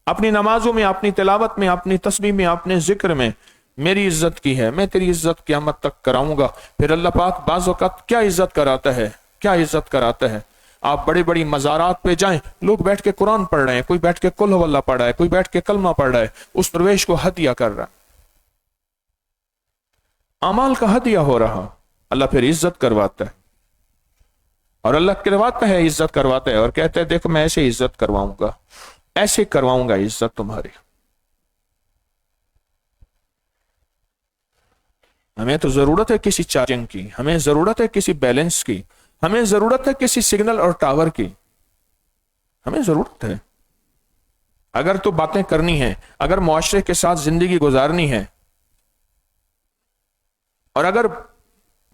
اپنی نمازوں میں، اپنی تلاوت میں، اپنی تسبیح میں، اپنے ذکر میں میری عزت کی ہے. میں تیری عزت قیامت تک کراؤں گا. پھر اللہ پاک بعض اوقات کیا عزت کراتا ہے، کیا عزت کراتا ہے. آپ بڑی بڑی مزارات پہ جائیں، لوگ بیٹھ کے قرآن پڑھ رہے ہیں، کوئی بیٹھ کے قل ہو اللہ پڑھ رہا ہے، کوئی بیٹھ کے کلمہ پڑھ رہا ہے، اس درویش کو ہدیہ کر رہا ہے، اعمال کا ہدیہ ہو رہا. اللہ پھر عزت کرواتا ہے، اور اللہ کرواتا ہے، عزت کرواتا ہے، اور کہتا ہے دیکھو میں ایسے عزت کرواؤں گا، ایسے کرواؤں گا عزت تمہاری. ہمیں تو ضرورت ہے کسی چارجنگ کی، ہمیں ضرورت ہے کسی بیلنس کی، ہمیں ضرورت ہے کسی سگنل اور ٹاور کی، ہمیں ضرورت ہے. اگر تو باتیں کرنی ہیں، اگر معاشرے کے ساتھ زندگی گزارنی ہے، اور اگر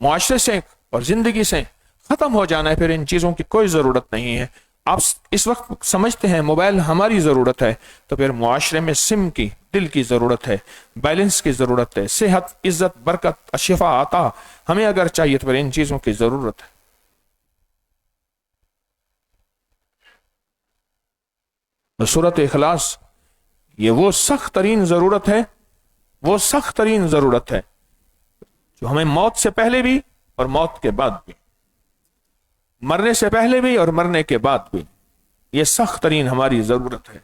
معاشرے سے اور زندگی سے ختم ہو جانا ہے، پھر ان چیزوں کی کوئی ضرورت نہیں ہے. آپ اس وقت سمجھتے ہیں موبائل ہماری ضرورت ہے، تو پھر معاشرے میں سم کی، دل کی ضرورت ہے، بیلنس کی ضرورت ہے، صحت، عزت، برکت، شفا، عطا ہمیں اگر چاہیے تو پھر ان چیزوں کی ضرورت ہے. سورۃ اخلاص یہ وہ سخت ترین ضرورت ہے، وہ سخت ترین ضرورت ہے جو ہمیں موت سے پہلے بھی اور موت کے بعد بھی، مرنے سے پہلے بھی اور مرنے کے بعد بھی، یہ سخت ترین ہماری ضرورت ہے،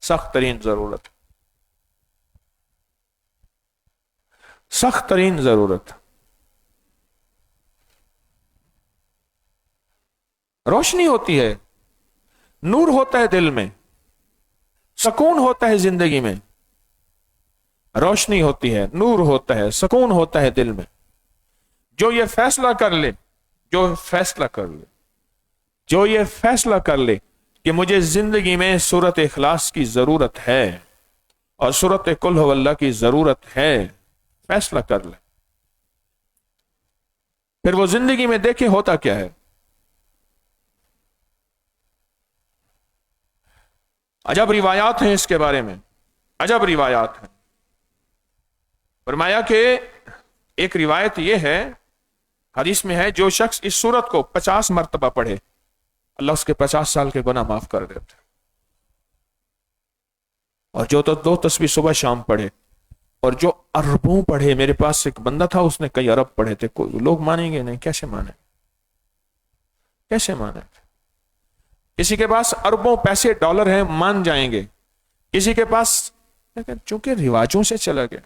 سخت ترین ضرورت، سخت ترین ضرورت. روشنی ہوتی ہے، نور ہوتا ہے دل میں، سکون ہوتا ہے زندگی میں، روشنی ہوتی ہے، نور ہوتا ہے، سکون ہوتا ہے دل میں. جو یہ فیصلہ کر لے، جو فیصلہ کر لے، جو یہ فیصلہ کر لے کہ مجھے زندگی میں سورۃ اخلاص کی ضرورت ہے اور سورۃ قل ہو اللہ کی ضرورت ہے، فیصلہ کر لے، پھر وہ زندگی میں دیکھے ہوتا کیا ہے. عجب روایات ہیں اس کے بارے میں، عجب روایات ہیں. فرمایا کہ ایک روایت یہ ہے، حدیث میں ہے، جو شخص اس سورت کو 50 مرتبہ پڑھے اللہ اس کے 50 سال کے گناہ معاف کر دیتے. اور جو تو 2 تسبیح صبح شام پڑھے، اور جو اربوں پڑھے. میرے پاس ایک بندہ تھا، اس نے کئی ارب پڑھے تھے. لوگ مانیں گے نہیں، کیسے مانیں، کیسے مانیں. کسی کے پاس اربوں پیسے ڈالر ہیں، مان جائیں گے. کسی کے پاس، لیکن چونکہ رواجوں سے چلا گیا.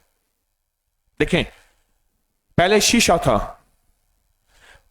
دیکھیں، پہلے شیشہ تھا،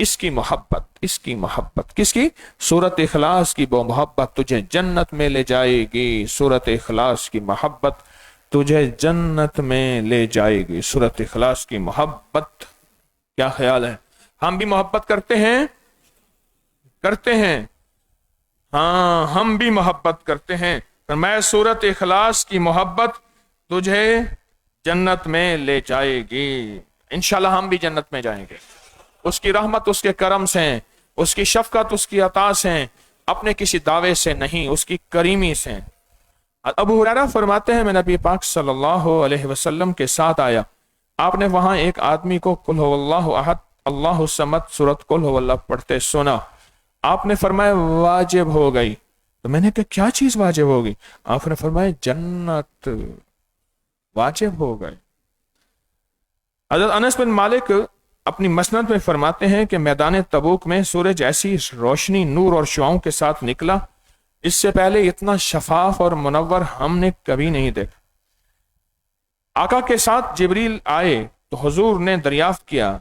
اس کی محبت کس کی؟ سورت اخلاص کی وہ محبت تجھے جنت میں لے جائے گی، سورت اخلاص کی محبت تجھے جنت میں لے جائے گی، سورت اخلاص کی محبت۔ کیا خیال ہے؟ ہم بھی محبت کرتے ہیں، ہاں ہم بھی محبت کرتے ہیں، پر میں سورت اخلاص کی محبت تجھے جنت میں لے جائے گی۔ انشاءاللہ ہم بھی جنت میں جائیں گے، اس کی رحمت اس کے کرم سے، اس کی شفقت اس کی عطا سے، اپنے کسی دعوے سے نہیں، اس کی کریمی سے۔ ابو ہریرہ فرماتے ہیں میں نبی پاک صلی اللہ علیہ وسلم کے ساتھ آیا، آپ نے وہاں ایک آدمی کو قل هو اللہ احد اللہ الصمد سورت قل هو اللہ پڑھتے سنا، آپ نے فرمایا واجب ہو گئی۔ تو میں نے کہا کیا چیز واجب ہوگی؟ آپ نے فرمایا جنت واجب ہو گئی۔ حضرت انس بن مالک اپنی مسند میں فرماتے ہیں کہ میدان تبوک میں سورج ایسی روشنی، نور اور شعاؤں کے ساتھ نکلا، اس سے پہلے اتنا شفاف اور منور ہم نے کبھی نہیں دیکھا۔ آقا کے ساتھ جبریل آئے تو حضور نے دریافت کیا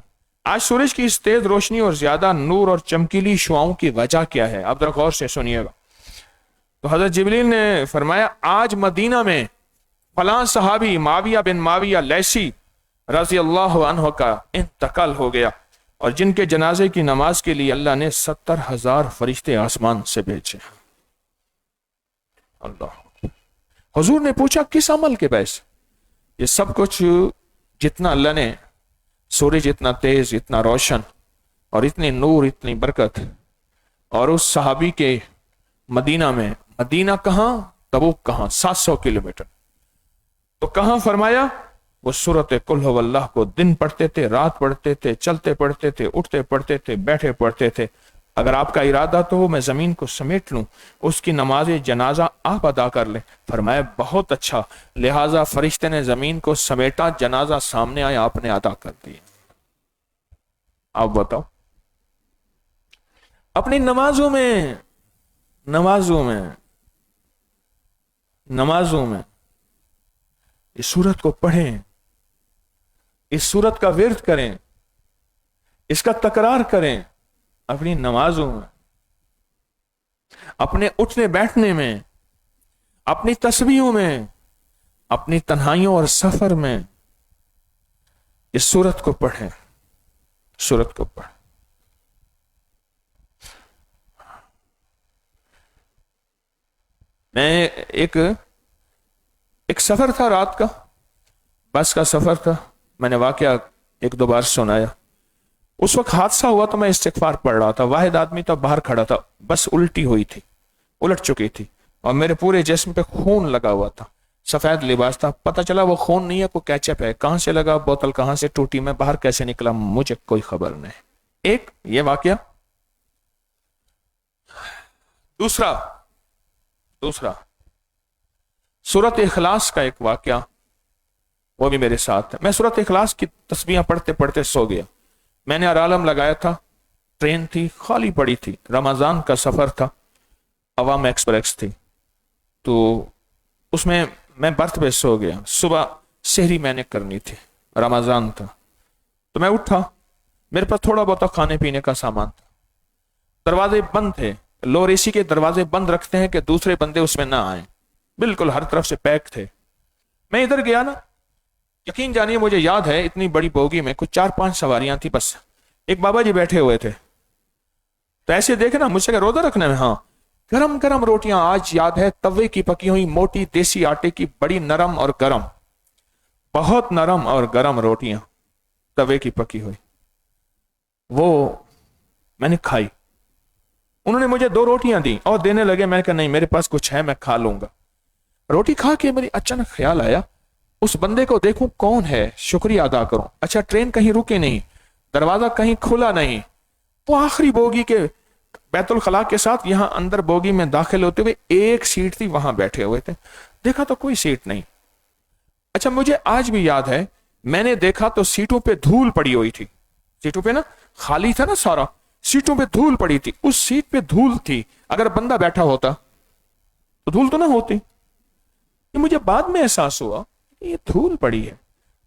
آج سورج کی اس تیز روشنی اور زیادہ نور اور چمکیلی شعاؤں کی وجہ کیا ہے؟ آپ ذرا غور سے سنیے گا۔ تو حضرت جبریل نے فرمایا آج مدینہ میں فلاں صحابی معاویہ بن معاویہ لیثی رضی اللہ عنہ کا انتقال ہو گیا، اور جن کے جنازے کی نماز کے لیے اللہ نے 70,000 فرشتے آسمان سے بھیجے۔ اللہ، حضور نے پوچھا کس عمل کے باعث؟ یہ سب کچھ جتنا اللہ نے، سورج اتنا تیز، اتنا روشن، اور اتنی نور، اتنی برکت، اور اس صحابی کے مدینہ میں، مدینہ کہاں، تبوک کہاں، 700 کلومیٹر، تو کہاں فرمایا؟ وہ سورت قل هو اللہ کو دن پڑھتے تھے، رات پڑھتے تھے، چلتے پڑھتے تھے، اٹھتے پڑھتے تھے، بیٹھے پڑھتے تھے۔ اگر آپ کا ارادہ تو ہو میں زمین کو سمیٹ لوں، اس کی نماز جنازہ آپ ادا کر لیں۔ فرمایا بہت اچھا، لہٰذا فرشتے نے زمین کو سمیٹا، جنازہ سامنے آیا، آپ نے ادا کر دیا۔ آپ بتاؤ، اپنی نمازوں میں اس سورت کو پڑھیں، اس سورت کا ورد کریں، اس کا تکرار کریں اپنی نمازوں میں، اپنے اٹھنے بیٹھنے میں، اپنی تسبیحوں میں، اپنی تنہائیوں اور سفر میں اس سورت کو پڑھیں، سورت کو پڑھیں۔ میں ایک سفر تھا، رات کا بس کا سفر تھا، میں نے واقعہ ایک دو بار سنایا۔ اس وقت حادثہ ہوا تو میں استغفار پڑھ رہا تھا، واحد آدمی تو باہر کھڑا تھا، بس الٹی ہوئی تھی، الٹ چکی تھی، اور میرے پورے جسم پہ خون لگا ہوا تھا، سفید لباس تھا، پتہ چلا وہ خون نہیں ہے، کوئی کیچپ ہے، کہاں سے لگا، بوتل کہاں سے ٹوٹی، میں باہر کیسے نکلا، مجھے کوئی خبر نہیں۔ ایک یہ واقعہ۔ دوسرا سورت اخلاص کا ایک واقعہ، وہ بھی میرے ساتھ ہے۔ میں سورت اخلاص کی تسبیحاں پڑھتے پڑھتے سو گیا۔ میں نے الارم لگایا تھا، ٹرین تھی، خالی پڑی تھی، رمضان کا سفر تھا، عوام ایکسپریس تھی، تو اس میں برتھ پہ سو گیا۔ صبح سحری میں نے کرنی تھی، رمضان تھا، تو میں اٹھا، میرے پاس تھوڑا بہت کھانے پینے کا سامان تھا، دروازے بند تھے، لوور اے سی کے دروازے بند رکھتے ہیں کہ دوسرے بندے اس میں نہ آئیں، بالکل ہر طرف سے پیک تھے۔ میں ادھر گیا نا، یقین جانیے مجھے یاد ہے، اتنی بڑی بوگی میں کچھ 4-5 سواریاں تھی، بس ایک بابا جی بیٹھے ہوئے تھے، تو ایسے دیکھے نا، مجھ سے کہ روزہ رکھنا ہے؟ ہاں۔ گرم گرم روٹیاں، آج یاد ہے، توے کی پکی ہوئی موٹی دیسی آٹے کی، بڑی نرم اور گرم، بہت نرم اور گرم روٹیاں توے کی پکی ہوئی، وہ میں نے کھائی۔ انہوں نے مجھے 2 روٹیاں دی اور دینے لگے، میں نے کہا نہیں میرے پاس کچھ ہے، میں کھا لوں گا۔ روٹی کھا کے میری اچانک خیال آیا اس بندے کو دیکھوں کون ہے، شکریہ ادا کروں۔ اچھا ٹرین کہیں رکے نہیں، دروازہ کہیں کھلا نہیں، وہ آخری بوگی کے بیت الخلاء کے ساتھ یہاں اندر بوگی میں داخل ہوتے ہوئے ایک سیٹ تھی، وہاں بیٹھے ہوئے تھے، دیکھا تو کوئی سیٹ نہیں۔ اچھا مجھے آج بھی یاد ہے، میں نے دیکھا تو سیٹوں پہ دھول پڑی ہوئی تھی، سیٹوں پہ نا خالی تھا نا سارا، سیٹوں پہ دھول پڑی تھی، اس سیٹ پہ دھول تھی، اگر بندہ بیٹھا ہوتا تو دھول تو نہ ہوتی۔ یہ مجھے بعد میں احساس ہوا یہ دھول پڑی ہے،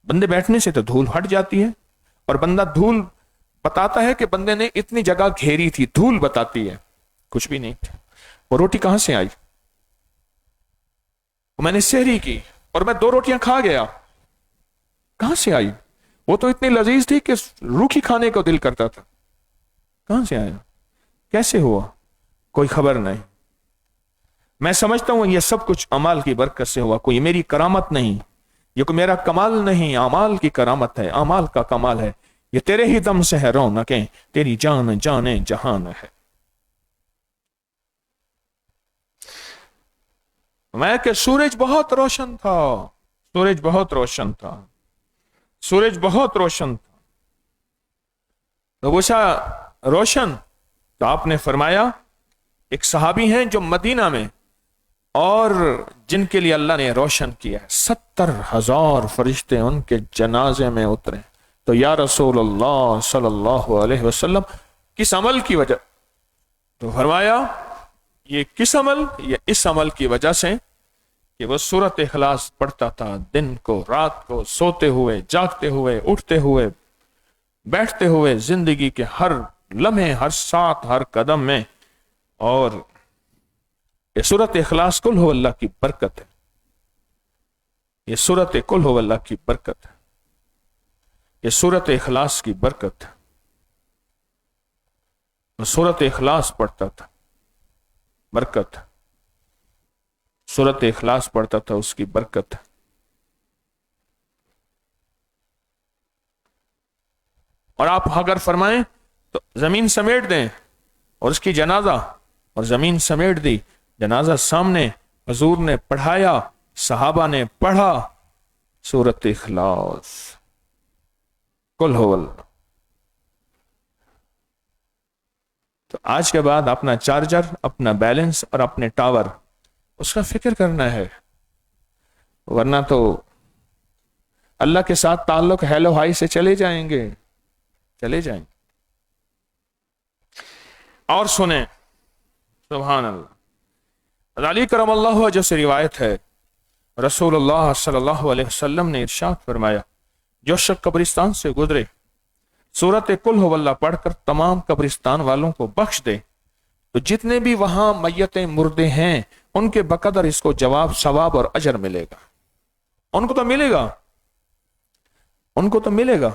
بندے بیٹھنے سے تو دھول ہٹ جاتی ہے، اور بندہ دھول بتاتا ہے کہ بندے نے اتنی جگہ گھیری تھی، دھول بتاتی ہے، کچھ بھی نہیں تھا۔ وہ روٹی کہاں سے آئی؟ میں نے سحری کی اور میں 2 روٹیاں کھا گیا، کہاں سے آئی؟ وہ تو اتنی لذیذ تھی کہ روکھی کھانے کو دل کرتا تھا، کہاں سے آیا؟ کیسے ہوا؟ کوئی خبر نہیں۔ میں سمجھتا ہوں یہ سب کچھ اعمال کی برکت سے ہوا، کوئی میری کرامت نہیں، یہ کوئی میرا کمال نہیں، اعمال کی کرامت ہے، اعمال کا کمال ہے، یہ تیرے ہی دم سے ہے رونقیں، تیری جان جانے جہان ہے۔ میں کہ سورج بہت روشن تھا، سورج بہت روشن تھا، سورج بہت روشن تھا۔ تو پوچھا روشن؟ تو آپ نے فرمایا ایک صحابی ہیں جو مدینہ میں اور جن کے لیے اللہ نے روشن کیا ہے، 70,000 فرشتے ان کے جنازے میں اترے۔ تو یا رسول اللہ صلی اللہ علیہ وسلم کس عمل کی وجہ؟ تو فرمایا یہ کس عمل؟ یہ اس عمل کی وجہ سے کہ وہ سورۃ اخلاص پڑھتا تھا، دن کو رات کو، سوتے ہوئے جاگتے ہوئے، اٹھتے ہوئے بیٹھتے ہوئے، زندگی کے ہر لمحے، ہر ساتھ، ہر قدم میں۔ اور یہ سورۃ اخلاص کل ہو اللہ کی برکت ہے، یہ سورۃ کل ہو اللہ کی برکت ہے، یہ سورۃ اخلاص کی برکت ہے۔ وہ سورۃ اخلاص پڑھتا تھا، برکت، سورۃ اخلاص پڑھتا تھا، اس کی برکت ہے۔ اور آپ اگر فرمائیں تو زمین سمیٹ دیں اور اس کی جنازہ، اور زمین سمیٹ دی، جنازہ سامنے، حضور نے پڑھایا، صحابہ نے پڑھا، سورۃ اخلاص قل هو اللہ۔ تو آج کے بعد اپنا چارجر، اپنا بیلنس اور اپنے ٹاور، اس کا فکر کرنا ہے، ورنہ تو اللہ کے ساتھ تعلق ہیلو ہائی سے چلے جائیں گے، چلے جائیں گے۔ اور سنیں، سبحان اللہ، علی کرم اللہ وجہ سے روایت ہے، رسول اللہ صلی اللہ علیہ وسلم نے ارشاد فرمایا، جو شخص قبرستان سے گزرے، سورۃ قل هو اللہ پڑھ کر تمام قبرستان والوں کو بخش دے، تو جتنے بھی وہاں میتیں مردے ہیں ان کے بقدر اس کو جواب، ثواب اور اجر ملے گا۔ ان کو تو ملے گا، ان کو تو ملے گا،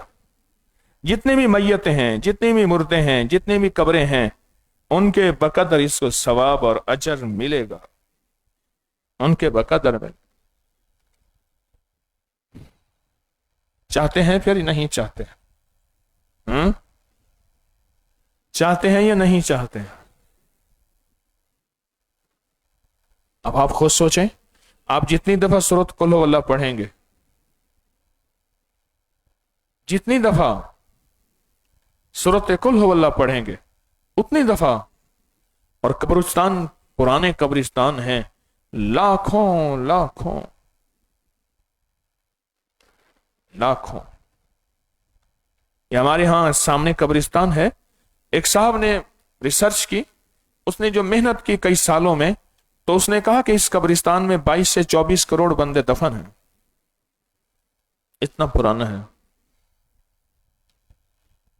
جتنے بھی میتیں ہیں، جتنے بھی مردے ہیں، جتنے بھی قبریں ہیں، ان کے بقدر اس کو ثواب اور اجر ملے گا، ان کے بقدر میں۔ چاہتے ہیں پھر نہیں چاہتے؟ چاہتے ہیں یا نہیں چاہتے؟ اب آپ خود سوچیں، آپ جتنی دفعہ سورۃ قل هو اللہ پڑھیں گے، جتنی دفعہ سورۃ قل هو اللہ پڑھیں گے اتنی دفعہ، اور قبرستان پرانے قبرستان ہیں، لاکھوں لاکھوں لاکھوں۔ یہ ہمارے ہاں سامنے قبرستان ہے، ایک صاحب نے ریسرچ کی، اس نے جو محنت کی کئی سالوں میں، تو اس نے کہا کہ اس قبرستان میں 22 سے 24 کروڑ بندے دفن ہیں، اتنا پرانا ہے،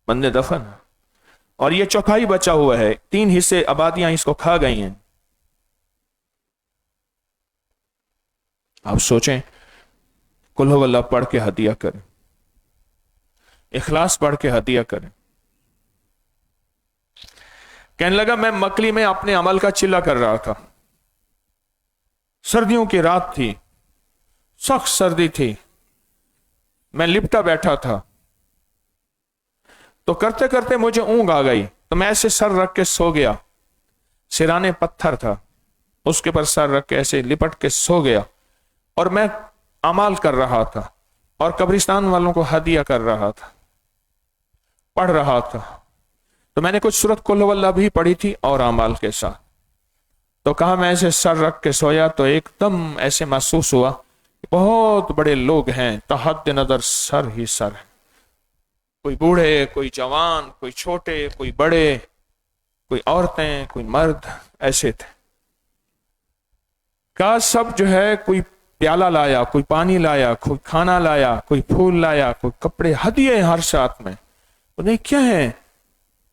بندے دفن ہیں، اور یہ چوتھائی بچا ہوا ہے، 3 حصے آبادیاں اس کو کھا گئی ہیں۔ آپ سوچیں، قل هو اللہ پڑھ کے ہدیہ کریں، اخلاص پڑھ کے ہدیہ کریں۔ کہنے لگا میں مکلی میں اپنے عمل کا چلہ کر رہا تھا، سردیوں کی رات تھی، سخت سردی تھی، میں لپٹا بیٹھا تھا، تو کرتے کرتے مجھے اونگ آ گئی، تو میں ایسے سر رکھ کے سو گیا، سرانے پتھر تھا، اس کے پر سر رکھ کے ایسے لپٹ کے سو گیا، اور میں عمل کر رہا تھا اور قبرستان والوں کو ہدیہ کر رہا تھا، پڑھ رہا تھا، تو میں نے کچھ سورۃ قل هو اللہ بھی پڑھی تھی اور اعمال کے ساتھ۔ تو کہا میں ایسے سر رکھ کے سویا تو ایک دم ایسے محسوس ہوا کہ بہت بڑے لوگ ہیں، تحت نظر سر ہی سر ہے، کوئی بوڑھے، کوئی جوان، کوئی چھوٹے، کوئی بڑے، کوئی عورتیں، کوئی مرد، ایسے تھے۔ کہا سب جو ہے، کوئی پیالہ لایا، کوئی پانی لایا، کوئی کھانا لایا، کوئی پھول لایا، کوئی کپڑے، ہدیے ہر ساتھ میں۔ انہیں کیا ہے؟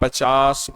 50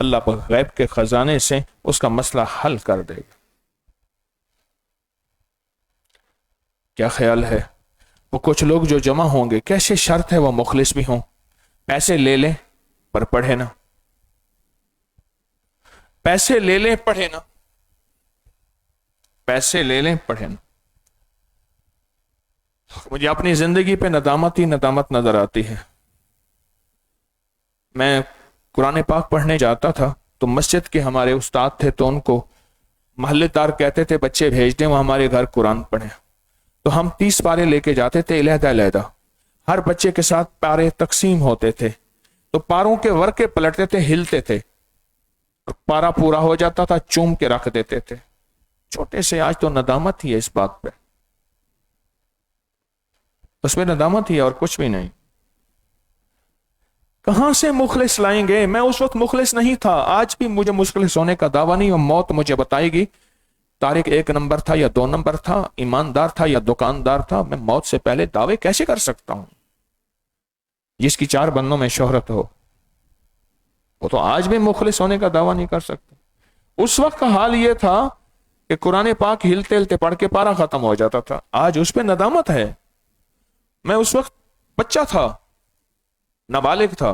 اللہ پر غیب کے خزانے سے اس کا مسئلہ حل کر دے گا۔ کیا خیال ہے؟ وہ کچھ لوگ جو جمع ہوں گے، کیسے شرط ہے وہ مخلص بھی ہوں، پیسے لے لیں پر پڑھے نا، پیسے لے لیں پڑھے نا، پیسے لے لیں پڑھے نا۔ مجھے اپنی زندگی پہ ندامت ہی ندامت نظر آتی ہے۔ میں قرآن پاک پڑھنے جاتا تھا تو مسجد کے ہمارے استاد تھے، تو ان کو محلے دار کہتے تھے بچے بھیج دیں وہ ہمارے گھر قرآن پڑھیں، تو ہم 30 پارے لے کے جاتے تھے علیحدہ علیحدہ، ہر بچے کے ساتھ پارے تقسیم ہوتے تھے، تو پاروں کے ورقے پلٹتے تھے، ہلتے تھے، پارا پورا ہو جاتا تھا، چوم کے رکھ دیتے تھے۔ چھوٹے سے آج تو ندامت ہی ہے اس بات پہ، اس میں ندامت ہی ہے اور کچھ بھی نہیں۔ کہاں سے مخلص لائیں گے؟ میں اس وقت مخلص نہیں تھا، آج بھی مجھے مخلص ہونے کا دعویٰ نہیں، اور موت مجھے بتائے گی طارق 1 نمبر تھا یا 2 نمبر تھا، ایماندار تھا یا دکاندار تھا۔ میں موت سے پہلے دعوے کیسے کر سکتا ہوں؟ جس کی 4 بندوں میں شہرت ہو وہ تو آج بھی مخلص ہونے کا دعویٰ نہیں کر سکتا۔ اس وقت کا حال یہ تھا کہ قرآن پاک ہلتے ہلتے پڑھ کے پارا ختم ہو جاتا تھا، آج اس پہ ندامت ہے۔ میں اس وقت بچہ تھا، نابالغ تھا،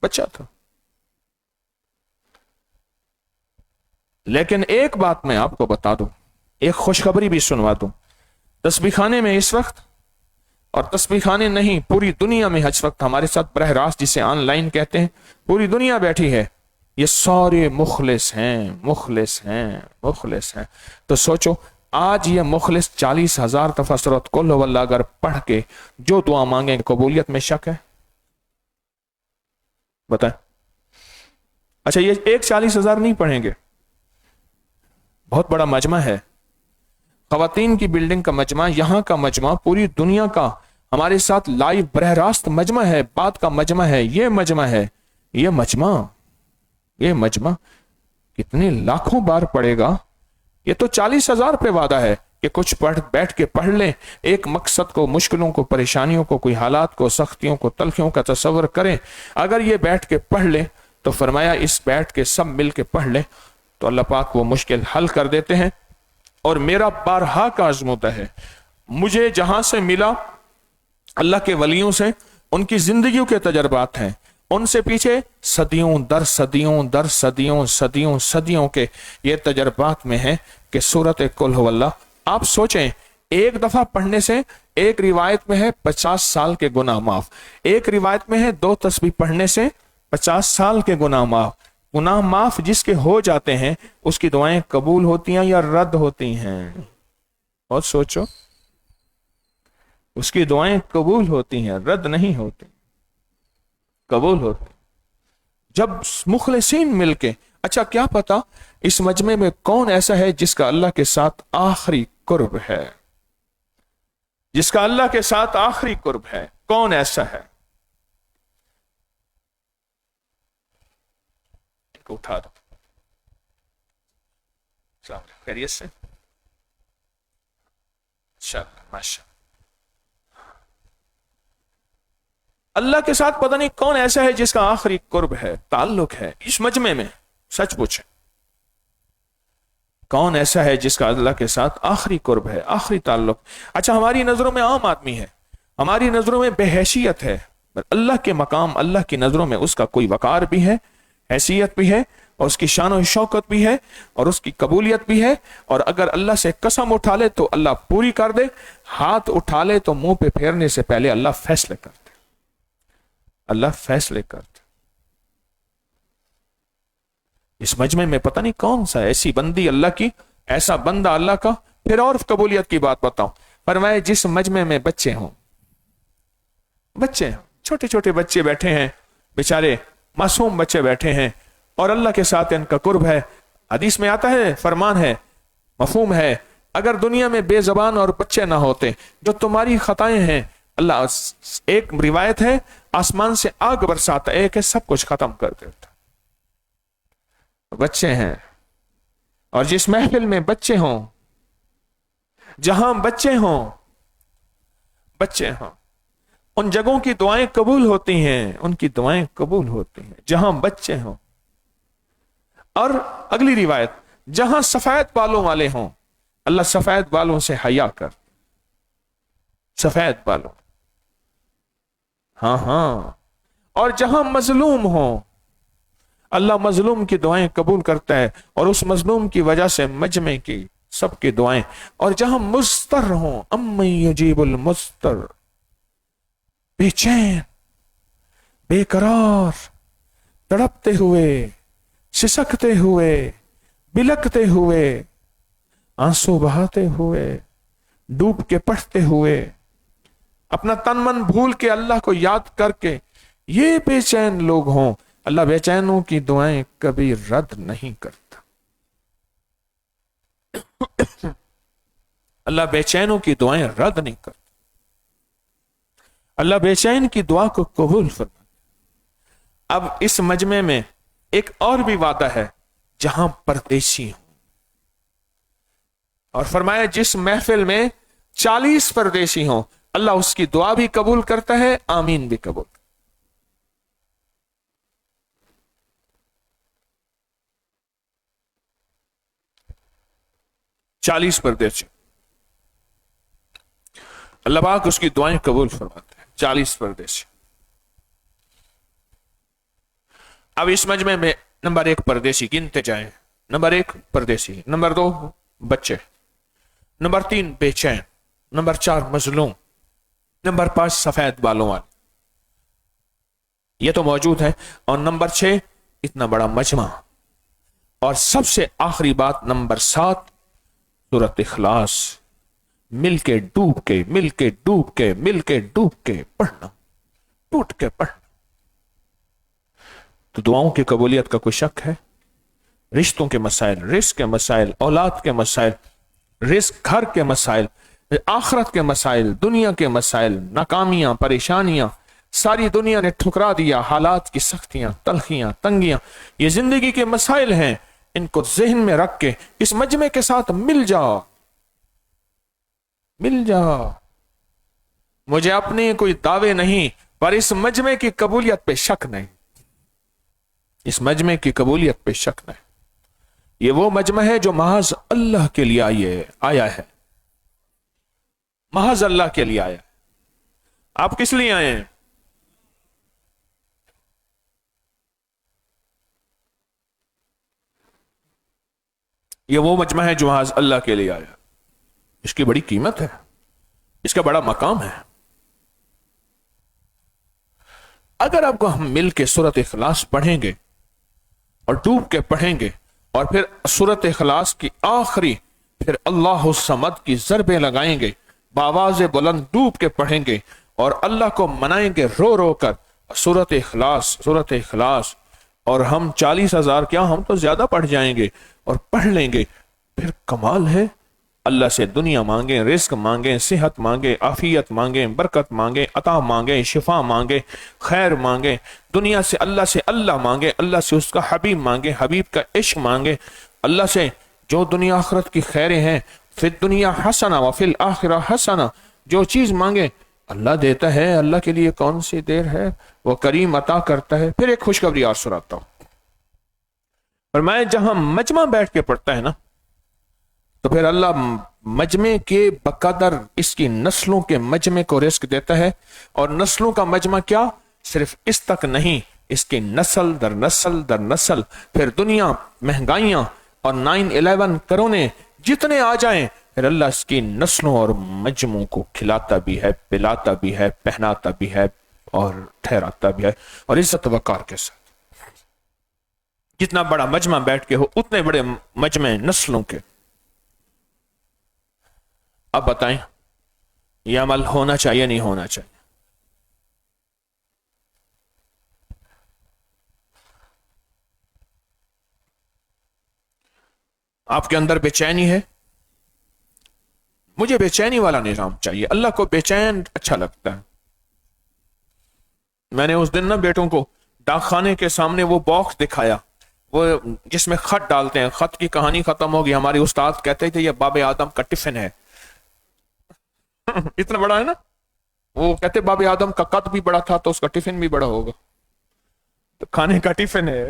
بچہ تھا۔ لیکن ایک بات میں آپ کو بتا دوں، ایک خوشخبری بھی سنوا دوں، تسبیح خانے میں اس وقت، اور تسبیح خانے نہیں پوری دنیا میں اس وقت ہمارے ساتھ براہ راست جسے آن لائن کہتے ہیں، پوری دنیا بیٹھی ہے، یہ سارے مخلص ہیں، مخلص ہیں، مخلص ہیں۔ تو سوچو آج یہ مخلص 40,000 دفعہ سورۃ قل ہو اللہ اگر پڑھ کے جو دعا مانگیں قبولیت میں شک ہے؟ بتائیں۔ اچھا یہ ایک 40,000 نہیں پڑھیں گے، بہت بڑا مجمع ہے، خواتین کی بلڈنگ کا مجمع، یہاں کا مجمع، پوری دنیا کا ہمارے ساتھ لائیو براہ راست مجمع ہے، بات کا مجمع ہے، یہ مجمع ہے، یہ مجمع کتنے لاکھوں بار پڑھے گا؟ یہ تو 40,000 پہ وعدہ ہے کہ کچھ بیٹھ کے پڑھ لیں، ایک مقصد کو، مشکلوں کو، پریشانیوں کو، کوئی حالات کو، سختیوں کو، تلخیوں کا تصور کریں، اگر یہ بیٹھ کے پڑھ لیں تو فرمایا اس بیٹھ کے سب مل کے پڑھ لیں تو اللہ پاک وہ مشکل حل کر دیتے ہیں۔ اور میرا بارہا کا عزمودہ ہے، مجھے جہاں سے ملا اللہ کے ولیوں سے، ان کی زندگیوں کے تجربات ہیں، ان سے پیچھے صدیوں در صدیوں در صدیوں صدیوں صدیوں کے یہ تجربات میں ہیں کہ سورۃ قل ہو اللہ، آپ سوچیں ایک دفعہ پڑھنے سے، ایک روایت میں ہے 50 سال کے گناہ معاف، ایک روایت میں ہے 2 تسبیح پڑھنے سے 50 سال کے گناہ معاف۔ گناہ معاف جس کے ہو جاتے ہیں اس کی دعائیں قبول ہوتی ہیں یا رد ہوتی ہیں؟ اور سوچو، اس کی دعائیں قبول ہوتی ہیں، رد نہیں ہوتی، قبول ہوتی۔ جب مخلصین مل کے، اچھا کیا پتا اس مجمع میں کون ایسا ہے جس کا اللہ کے ساتھ آخری قرب ہے، جس کا اللہ کے ساتھ آخری قرب ہے، کون ایسا ہے؟ اٹھا دو۔ السلام علیکم، خیریت سے؟ ماشاء اللہ کے ساتھ پتہ نہیں کون ایسا ہے جس کا آخری قرب ہے، تعلق ہے اس مجمع میں، سچ پوچھیں کون ایسا ہے جس کا اللہ کے ساتھ آخری قرب ہے، آخری تعلق؟ اچھا ہماری نظروں میں عام آدمی ہے، ہماری نظروں میں بے حیثیت ہے، اللہ کے مقام، اللہ کی نظروں میں اس کا کوئی وقار بھی ہے، حیثیت بھی ہے، اور اس کی شان و شوکت بھی ہے، اور اس کی قبولیت بھی ہے، اور اگر اللہ سے قسم اٹھا لے تو اللہ پوری کر دے، ہاتھ اٹھا لے تو منہ پہ پھیرنے سے پہلے اللہ فیصلے کرتے، اللہ فیصلے کرتے۔ اس مجمع میں پتہ نہیں کون سا ایسی بندی اللہ کی، ایسا بندہ اللہ کا۔ پھر اور قبولیت کی بات بتاؤں، فرمائے جس مجمع میں بچے ہوں، بچے چھوٹے چھوٹے بچے بیٹھے ہیں، بیچارے معصوم بچے بیٹھے ہیں، اور اللہ کے ساتھ ان کا قرب ہے۔ حدیث میں آتا ہے، فرمان ہے، مفہوم ہے، اگر دنیا میں بے زبان اور بچے نہ ہوتے جو تمہاری خطائیں ہیں، اللہ ایک روایت ہے آسمان سے آگ برساتا، ایک ہے سب کچھ ختم کر دیتا۔ بچے ہیں، اور جس محفل میں بچے ہوں، جہاں بچے ہوں، بچے ہوں، ان جگہوں کی دعائیں قبول ہوتی ہیں، ان کی دعائیں قبول ہوتی ہیں جہاں بچے ہوں۔ اور اگلی روایت جہاں سفید بالوں والے ہوں اللہ سفید بالوں سے حیا کر, سفید بالوں, ہاں ہاں, اور جہاں مظلوم ہوں اللہ مظلوم کی دعائیں قبول کرتا ہے اور اس مظلوم کی وجہ سے مجمع کی سب کی دعائیں, اور جہاں مضطر ہوں امن یجیب المضطر, بے چین بے قرار تڑپتے ہوئے سسکتے ہوئے بلکتے ہوئے آنسو بہاتے ہوئے ڈوب کے پڑھتے ہوئے اپنا تن من بھول کے اللہ کو یاد کر کے یہ بے چین لوگ ہوں اللہ بے چینوں کی دعائیں کبھی رد نہیں کرتا. اللہ بے چینوں کی دعائیں رد نہیں کرتا, اللہ بے چین کی دعا کو قبول فرماتا. اب اس مجمع میں ایک اور بھی وعدہ ہے جہاں پردیسی ہوں, اور فرمایا جس محفل میں 40 پردیسی ہوں اللہ اس کی دعا بھی قبول کرتا ہے, آمین بھی قبول. 40 پردیسی اللہ پاک اس کی دعائیں قبول فرماتے ہیں. 40 پردیسی. اب اس مجمع میں نمبر 1 پردیسی گنتے جائیں. نمبر 1 پردیسی, نمبر 2 بچے, نمبر 3 بے چین, نمبر 4 مظلوم, نمبر 5 سفید بالوں والے, یہ تو موجود ہے, اور نمبر 6 اتنا بڑا مجمع, اور سب سے آخری بات نمبر 7 سورۃ اخلاص, مل کے ڈوب کے مل کے ڈوب کے مل کے ڈوب کے پڑھنا, ٹوٹ کے پڑھنا. تو دعاؤں کی قبولیت کا کوئی شک ہے؟ رشتوں کے مسائل, رزق کے مسائل, اولاد کے مسائل, رزق گھر کے مسائل, آخرت کے مسائل, دنیا کے مسائل, ناکامیاں, پریشانیاں, ساری دنیا نے ٹھکرا دیا, حالات کی سختیاں, تلخیاں, تنگیاں, یہ زندگی کے مسائل ہیں. ان کو ذہن میں رکھ کے اس مجمع کے ساتھ مل جاؤ, مل جاؤ. مجھے اپنے کوئی دعوے نہیں, پر اس مجمع کی قبولیت پہ شک نہیں, اس مجمع کی قبولیت پہ شک نہیں. یہ وہ مجمع ہے جو محض اللہ کے لیے آیا ہے, محض اللہ کے لیے آیا ہے. آپ کس لیے آئے ہیں؟ یہ وہ مجمع ہے جو محض اللہ کے لیے آیا. اس کی بڑی قیمت ہے, اس کا بڑا مقام ہے. اگر آپ کو ہم مل کے سورۃ اخلاص پڑھیں گے اور ڈوب کے پڑھیں گے, اور پھر سورۃ اخلاص کی آخری پھر اللہ الصمد کی ضربیں لگائیں گے, بآواز بلند ڈوب کے پڑھیں گے اور اللہ کو منائیں گے رو رو کر, سورۃ اخلاص سورۃ اخلاص, اور ہم 40,000 کیا ہم تو زیادہ پڑھ جائیں گے اور پڑھ لیں گے. پھر کمال ہے, اللہ سے دنیا مانگیں, رزق مانگیں, صحت مانگیں, عافیت مانگیں, برکت مانگیں, عطا مانگیں, شفا مانگیں, خیر مانگیں, دنیا سے اللہ مانگیں, اللہ سے اس کا حبیب مانگیں, حبیب کا عشق مانگیں, اللہ سے جو دنیا آخرت کی خیریں ہیں, فی الدنیا حسنہ وفی الآخرہ حسنہ, جو چیز مانگیں اللہ دیتا ہے. اللہ کے لیے کون سی دیر ہے, وہ کریم عطا کرتا ہے. پھر ایک خوشخبری اور سناتا ہوں. فرمایا جہاں مجمع بیٹھ کے پڑھتا ہے نا, تو پھر اللہ مجمع کے بقدر اس کی نسلوں کے مجمع کو رزق دیتا ہے. اور نسلوں کا مجمع کیا, صرف اس تک نہیں, اس کی نسل در نسل در نسل. پھر دنیا مہنگائیاں اور 9/11 کرونے جتنے آ جائیں, پھر اللہ اس کی نسلوں اور مجموعوں کو کھلاتا بھی ہے, پلاتا بھی ہے, پہناتا بھی ہے اور ٹھہراتا بھی ہے, اور عزت وقار کے ساتھ. جتنا بڑا مجمع بیٹھ کے ہو اتنے بڑے مجمع نسلوں کے. اب بتائیں یہ عمل ہونا چاہیے نہیں ہونا چاہیے؟ آپ کے اندر بے چینی ہے, مجھے بے چینی والا نظام چاہیے. اللہ کو بے چین اچھا لگتا ہے. میں نے اس دن نا بیٹوں کو ڈاک خانے کے سامنے وہ باکس دکھایا, وہ جس میں خط ڈالتے ہیں. خط کی کہانی ختم ہوگی. ہمارے استاد کہتے تھے یہ باب آدم کا ٹفن ہے. اتنا بڑا ہے نا, وہ کہتے باب آدم کا قد بھی بڑا تھا تو اس کا ٹفن بھی بڑا ہوگا, تو کھانے کا ٹفن ہے.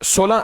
16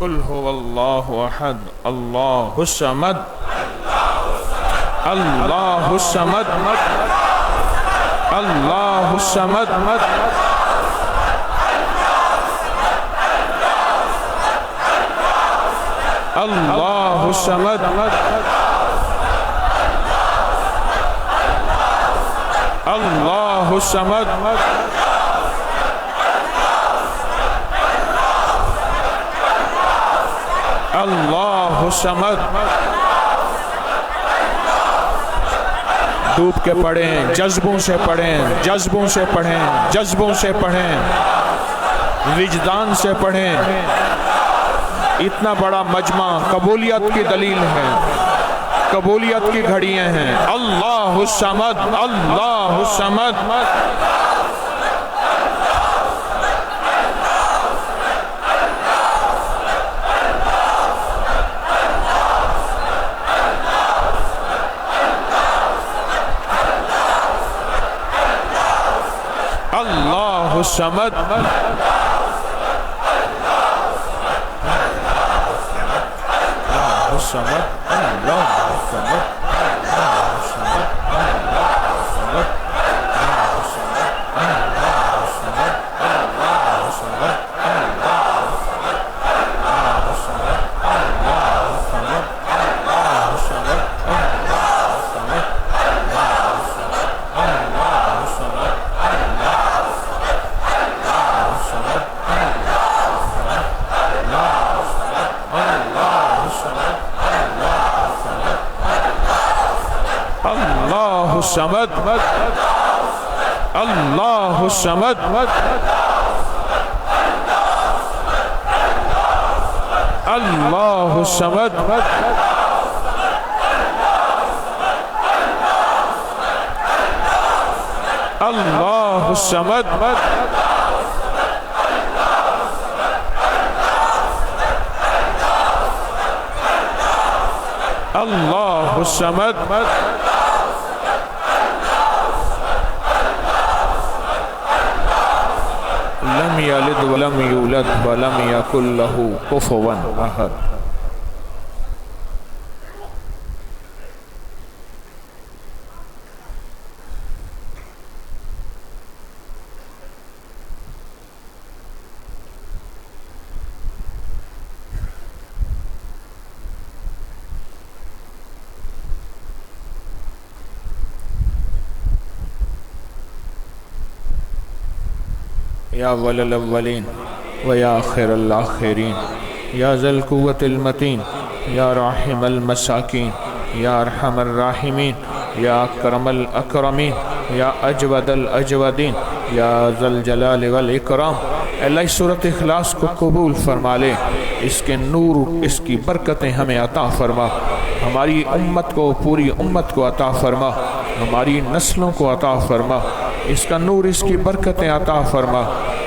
قل هو اللہ احد اللہ الصمد اللہ الصمد اللہ الصمد اللہ الصمد اللہ الصمد اللہ الصمد ڈوب کے پڑھیں، جذبوں سے پڑھیں، جذبوں سے پڑھیں، جذبوں سے پڑھیں، وجدان سے پڑھیں۔ اتنا بڑا مجمع قبولیت کی دلیل ہے، قبولیت کی گھڑیاں ہیں۔ اللہ الصمد اللہ الصمد اللہ الصمد الصمد اللہ الصمد الصمد اللہ الصمد اللہ الصمد اللہ الصمد اللہ الصمد لم یلد ولم یولد ولم یکن لہ کفوا احد۔ یا اول الاولین و یا آخر الآخرین یا ذا القوة المتین یا راحم المساکین یا ارحم الراحمین یا اکرم الاکرمین یا اجود الاجودین یا ذا الجلال والاکرام۔ اللہ اس سورۃ اخلاص کو قبول فرما لے، اس کے نور، اس کی برکتیں ہمیں عطا فرما، ہماری امت کو، پوری امت کو عطا فرما، ہماری نسلوں کو عطا فرما، اس کا نور، اس کی برکتیں عطا فرما،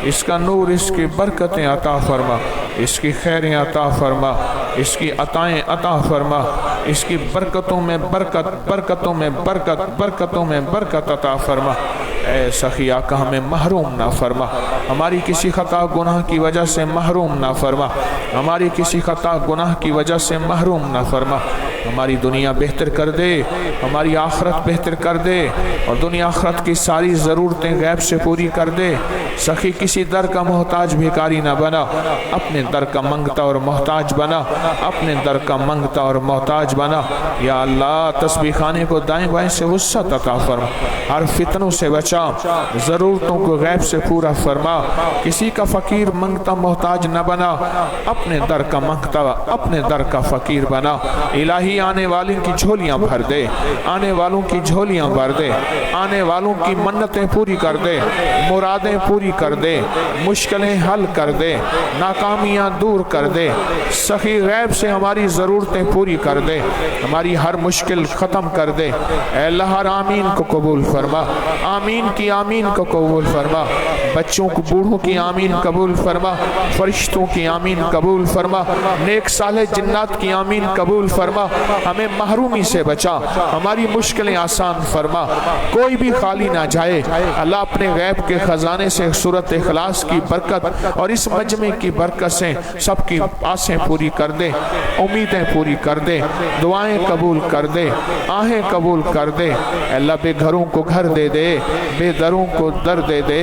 اس کا نور، اس کی برکتیں عطا فرما، اس کی خیریں عطا فرما، اس کی عطائیں عطا فرما، اس کی برکتوں میں برکت، برکتوں میں برکت، برکتوں میں برکت عطا فرما۔ اے سخی آقا ہمیں محروم نہ فرما، ہماری کسی خطا گناہ کی وجہ سے محروم نہ فرما، ہماری کسی خطا گناہ کی وجہ سے محروم نہ فرما، ہماری دنیا بہتر کر دے، ہماری آخرت بہتر کر دے، اور دنیا آخرت کی ساری ضرورتیں غیب سے پوری کر دے۔ سخی کسی در کا محتاج بھیکاری نہ بنا، اپنے در کا منگتا اور محتاج بنا، اپنے در کا منگتا اور محتاج بنا۔ یا اللہ تسبیح خانے کو دائیں بائیں سے وسعت عطا فرما، ہر فتنوں سے بچا، ضرورتوں کو غیب سے پورا فرما، کسی کا فقیر منگتا محتاج نہ بنا، اپنے در کا منگتا، اپنے در کا فقیر بنا۔ الہی آنے والوں کی جھولیاں بھر دے، آنے والوں کی جھولیاں بھر دے، آنے والوں کی منتیں پوری کر دے، مرادیں پوری کر دے، مشکلیں حل کر دے، ناکامیاں دور کر دے، سخی غیب سے ہماری ضرورتیں پوری کر دے، ہماری ہر مشکل ختم کر دے۔ اے اللہ ہر آمین کو قبول فرما، آمین کی آمین کو قبول فرما، بچوں کو، بوڑھوں کی آمین قبول فرما، فرشتوں کی آمین قبول فرما، نیک صالح جنات کی آمین قبول فرما، ہمیں محرومی سے بچا، ہماری مشکلیں آسان فرما، کوئی بھی خالی نہ جائے اللہ اپنے غیب کے خزانے سے سورۃ اخلاص کی برکت اور اس مجمع کی برکت سے سب کی آسیں پوری کر دے، امیدیں پوری کر دے، دعائیں قبول کر دے، آہیں قبول کر دے۔ اللہ بے گھروں کو گھر دے دے، بے دروں کو در دے دے،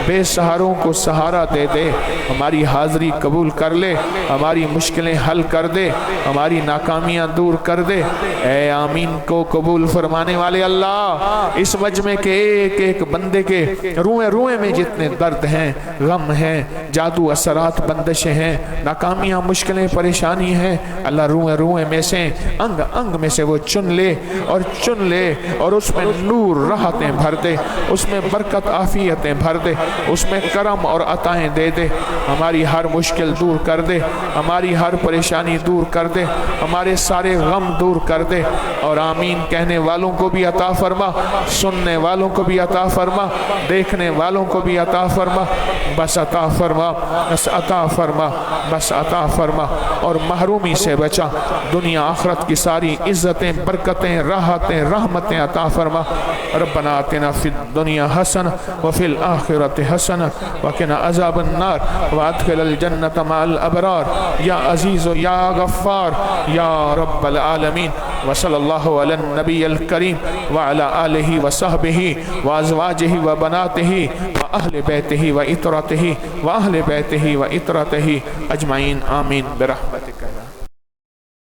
بے سہاروں کو سہارا دے دے، ہماری حاضری قبول کر لے، ہماری مشکلیں حل کر دے، ہماری ناکامیاں دور کر دے۔ اے آمین کو قبول فرمانے والے اللہ، اس مجمع کے ایک ایک بندے کے روئے روئے میں جتنے درد ہیں، غم ہیں، جادو اثرات بندشیں ہیں، ناکامیاں مشکلیں پریشانی ہیں، اللہ روئے روئے میں سے انگ انگ میں سے وہ چن لے اور اس میں نور راحتیں بھر دے، اس میں برکت عافیتیں بھر دے، اس میں کرم اور عطائیں دے دے، ہماری ہر مشکل دور کر دے، ہماری ہر پریشانی دور کر دے، ہمارے سارے غم دور کر دے، اور آمین کہنے والوں کو بھی عطا فرما، سننے والوں کو بھی عطا فرما، دیکھنے والوں کو بھی عطا فرما، بس عطا فرما، بس عطا فرما، بس عطا فرما، اور محرومی سے بچا، دنیا آخرت کی ساری عزتیں، برکتیں، راحتیں، رحمتیں عطا فرما۔ ربنا آتنا فی الدنیا حسنہ وفی الآخرۃ حسنہ وقنا عذاب النار وادخل الجنۃ مع الابرار یا عزیز یا غفار یا رب العالمین۔ وصلی اللہ علی النبی الکریم وعلی آلہ وصحبہ وازواجہ وبناتہ واہل بیتہ وعترتہ واہل بیتہ وعترتہ اجمعین، آمین برحمتک۔